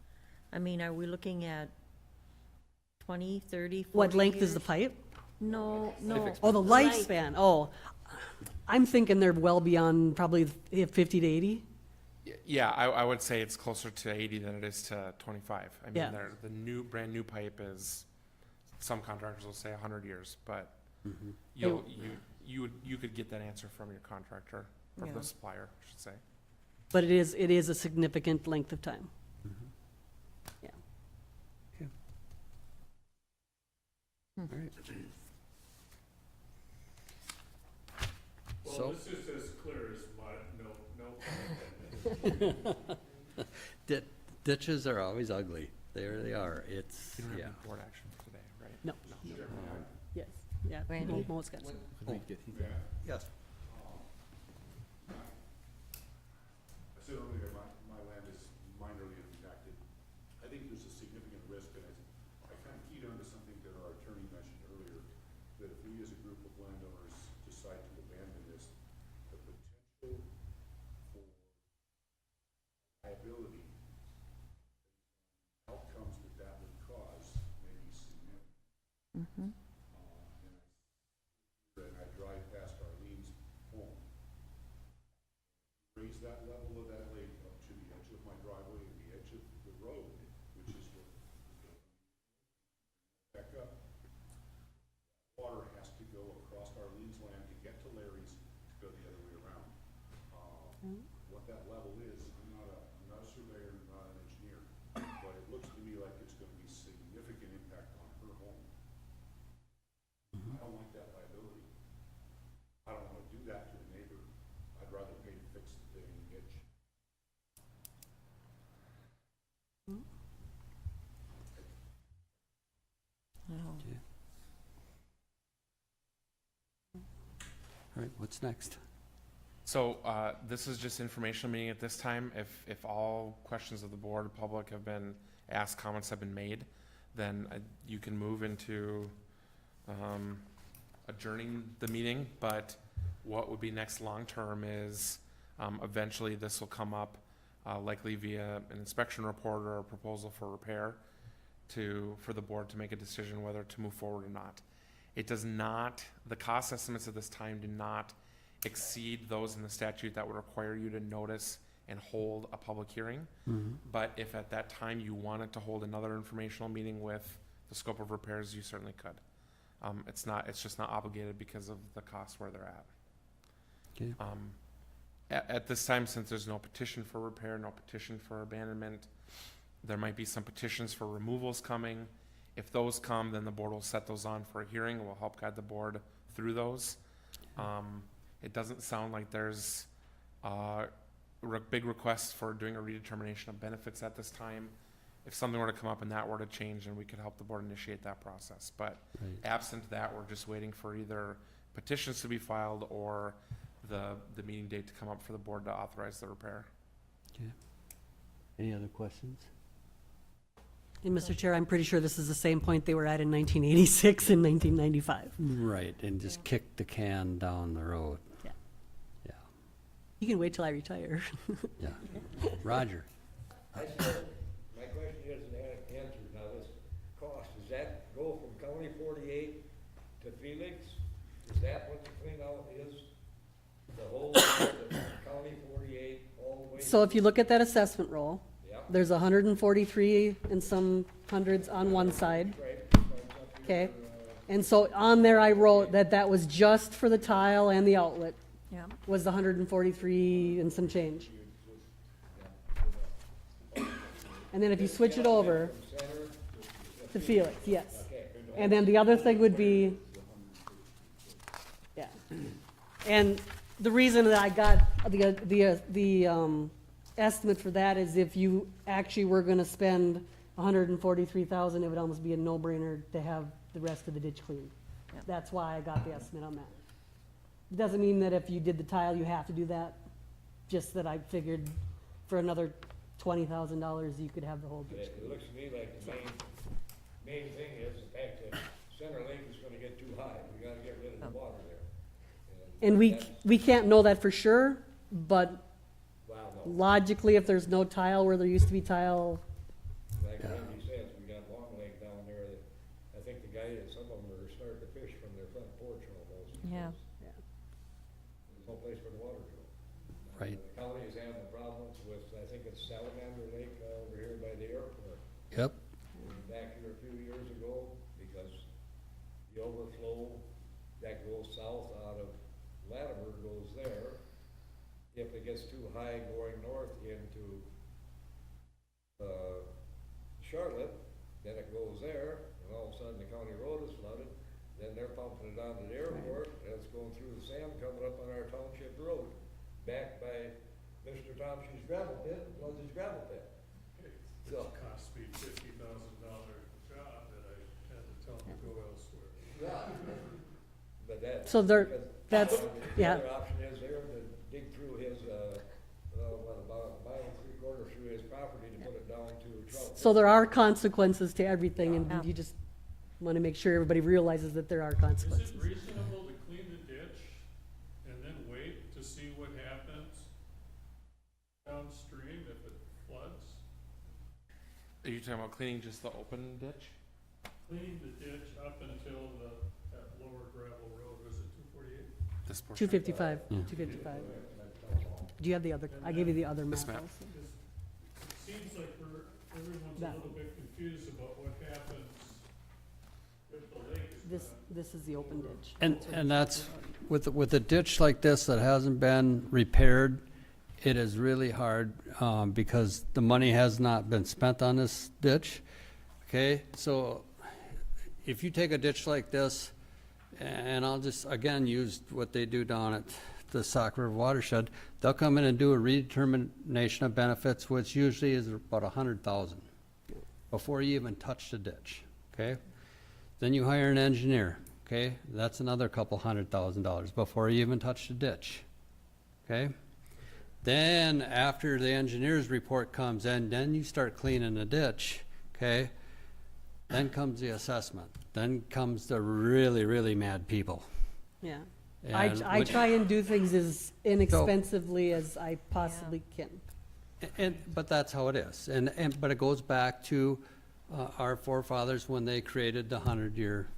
I mean, are we looking at 20, 30, 40 What length is the years? pipe? No, no. Oh, the length. lifespan, oh. I'm thinking they're well beyond probably 50 to 80. Yeah, I would say it's closer to 80 than it is to 25. I mean, Yeah. the new, brand new pipe is, some contractors will say 100 years, but you could get that answer from your contractor, from Yeah. the supplier, I should say. But it is a significant length of time. Yeah. All right. Well, So- this is as clear as mud, no. Ditches are always ugly. There they are. It's, You don't have yeah. any board action for today, right? No. Yes, yeah. Randy? Mo's got some. Yes. Assuming that my land is minorly impacted, I think there's a significant risk, and I kind of keyed onto something that our attorney mentioned earlier, that if we as a group of landowners decide to abandon this, the potential for liability, outcomes that would cause may be significant. Mhm. And I drive past Arlene's home. Raise that level of that lake up to the edge of my driveway and the edge of the road, which is what, back up. Water has to go across Arlene's land to get to Larry's to go the other way around. What that level is, I'm not a surveyor, I'm not an engineer, but it looks to me like it's gonna be significant impact on her home. I don't like that liability. I don't wanna do that to a neighbor. I'd rather pay to fix the dang ditch. Wow. All right, what's next? So, this is just informational meeting at this time. If all questions of the board, public have been asked, comments have been made, then you can move into, adjourning the meeting, but what would be next long-term is, eventually this will come up, likely via an inspection report or a proposal for repair for the board to make a decision whether to move forward or not. It does not, the cost estimates at this time do not exceed those in the statute that would require you to notice and hold a public hearing. But if at that time you wanted to hold another informational meeting with the scope of repairs, you certainly could. It's just not obligated because of the cost where they're at. Okay. At this time, since there's no petition for repair, no petition for abandonment, there might be some petitions for removals coming. If those come, then the board will set those on for a hearing, and will help guide the board through those. It doesn't sound like there's big requests for doing a redetermination of benefits at this time. If something were to come up and that were to change, then we could help the board initiate that process. But Right. absent that, we're just waiting for either petitions to be filed or the meeting date to come up for the board to authorize the repair. Okay. Any other questions? And Mr. Chair, I'm pretty sure this is the same point they were at in 1986 and 1995. Right, and just kick the can down the road. Yeah. Yeah, You can wait till I retire. yeah. Roger? I still, my question isn't answered now, this cost, does that go from County 48 to Felix? Is that what the clean out is? The whole, County 48 all the way? So if you look at that assessment roll, Yep. there's 143 and some hundreds on one side, Right. okay? And so on there, I wrote that that was just for the tile and the outlet, Yeah. was the 143 and some change. And then if you switch it over to Felix, yes. And then the other thing would be, yeah. And the reason that I got the estimate for that is if you actually were gonna spend 143,000, it would almost be a no-brainer to have the rest of the ditch cleaned. Yep. That's why I got the estimate on that. It doesn't mean that if you did the tile, you have to do that, just that I figured for another $20,000, you could have the whole ditch. It looks to me like the main thing is the fact that Center Lake is gonna get too high, we gotta get rid of the water there. And that's- we can't know that for sure, but Well, no, logically, if there's no tile where there used to be tile, like Randy says, we got Long Lake down there, that, I think the guy, some of them are starting to fish from their front porch almost. Yeah. There's no place for the water to go. Right. The county is having problems with, I think it's Salamander Lake over here by the airport. Yep. Back here a few years ago, because the overflow that goes south out of Latimer goes there. If it gets too high going north into, Charlotte, then it goes there, and all of a sudden the county road is flooded, then they're pumping it down to the airport, and it's going through the sand coming up on our township road, back by Mr. Thompson's gravel pit, and floods his gravel pit. It cost me $50,000 job that I had to tell them to go elsewhere. Yeah. But that. So there- because that's- the yeah. other option is there to dig through his, about a mile and 3/4 through his property to put it down to Trout. so there are consequences to everything, Yeah. and you just want to make sure everybody realizes that there are Is consequences. it reasonable to clean the ditch and then wait to see what happens downstream if it floods? Are you talking about cleaning just the open ditch? Clean the ditch up until that lower gravel road, was it 248? This portion? 255, 255. Do you have the other, I gave you the other map This map. also. It seems like everyone's a That little bit confused about what happens if the lake is gone. This is the open ditch. And that's, with a ditch like this that hasn't been repaired, it is really hard, because the money has not been spent on this ditch. Okay, so if you take a ditch like this, and I'll just, again, use what they do down at the Sauk River watershed, they'll come in and do a redetermination of benefits, which usually is about 100,000 before you even touch the ditch, okay? Then you hire an engineer, okay? That's another couple $100,000 before you even touch the ditch, okay? Then, after the engineer's report comes in, then you start cleaning the ditch, okay? Then comes the assessment. Then comes the really, really mad people. Yeah. And I when- try and do things as inexpensively as I possibly can. But that's how it is. But it goes back to our forefathers when they created the 100-year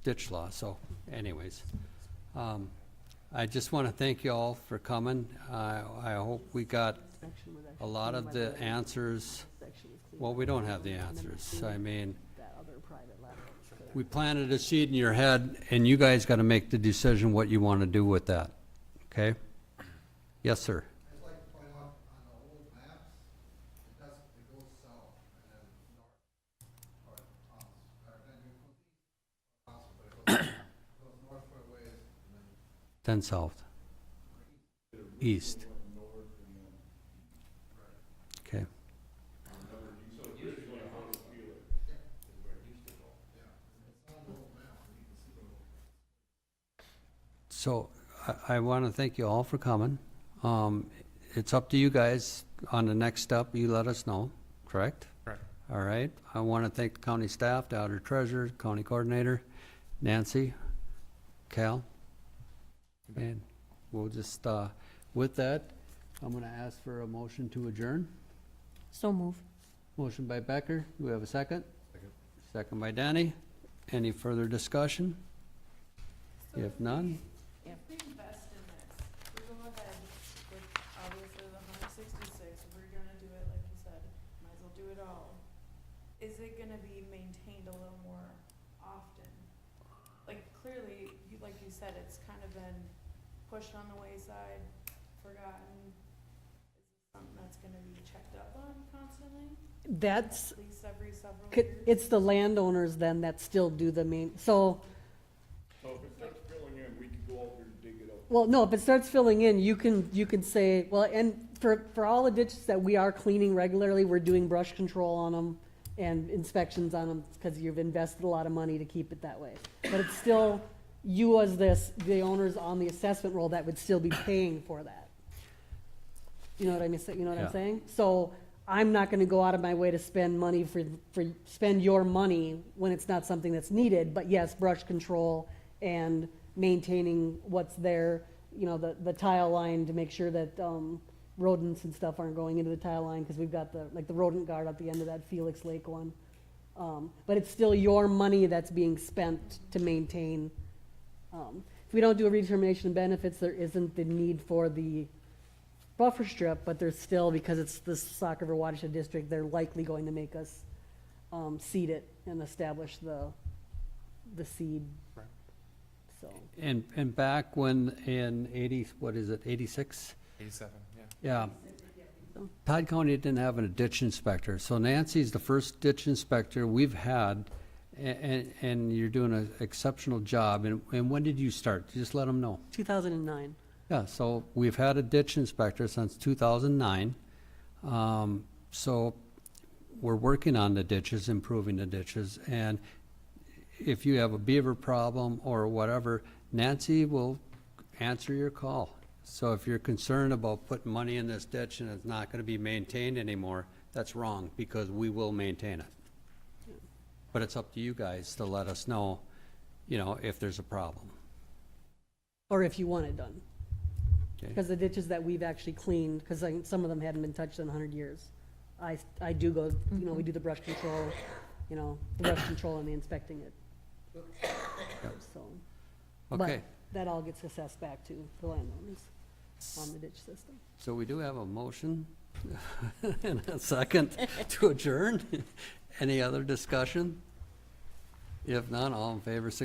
ditch law. So anyways, I just want to thank you all for coming. I hope we got a lot of the answers. Well, we don't have the answers. I mean, we planted a seed in your head, and you guys got to make the decision what you want to do with that. Okay? Yes, sir. I'd like to point out on the old maps, it goes south and then north, or then you go but it goes north for a ways and then Then south. East. Okay. So I want to thank you all for coming. It's up to you guys on the next step. You let us know, correct? Correct. All right. I want to thank the county staff, the auditor treasurer, county coordinator, Nancy, Cal. And we'll just, with that, I'm going to ask for a motion to adjourn. So move. Motion by Becker. Do we have a second? Second by Danny. Any further discussion? If none, If we invest in this, we go ahead with obviously the 166, if we're gonna do it, like you said, might as well do it all. Is it gonna be maintained a little more often? Like clearly, like you said, it's kind of been pushed on the wayside, forgotten. Is this something that's gonna be checked up on constantly? That's, At least every several c- years? it's the landowners then that still do the main, so, So if it starts filling in, we can go out there and dig it up. well, no, if it starts filling in, you can say, well, and for all the ditches that we are cleaning regularly, we're doing brush control on them and inspections on them, because you've invested a lot of money to keep it that way. But it's still, you as the owners on the assessment roll that would still be paying for that. You know what I mean, you know what Yeah. I'm saying? So I'm not gonna go out of my way to spend money spend your money when it's not something that's needed, but yes, brush control and maintaining what's there, you know, the tile line to make sure that, rodents and stuff aren't going into the tile line, because we've got the rodent guard at the end of that Felix Lake one. But it's still your money that's being spent to maintain. If we don't do a redetermination of benefits, there isn't the need for the buffer strip, but there's still, because it's the Sauk River Watershed District, they're likely going to make us seed it and establish the seed. Right. So, And back when in 80, what is it, 86? 87, yeah. Yeah. Todd County didn't have a ditch inspector, so Nancy's the first ditch inspector we've had, and you're doing an exceptional job. And when did you start? Just let them know. 2009. Yeah, so we've had a ditch inspector since 2009. So we're working on the ditches, improving the ditches, and if you have a beaver problem or whatever, Nancy will answer your call. So if you're concerned about putting money in this ditch and it's not gonna be maintained anymore, that's wrong, because we will maintain it. But it's up to you guys to let us know, you know, if there's a problem. Or if you want it done. Okay. Because the ditches that we've actually cleaned, because some of them hadn't been touched in 100 years. I do go, you know, we do the brush control, you know, the brush control and the inspecting it. So, but Okay, that all gets assessed back to the landowners on the ditch system. so we do have a motion and a second to adjourn. Any other discussion? If none, all in favor, signify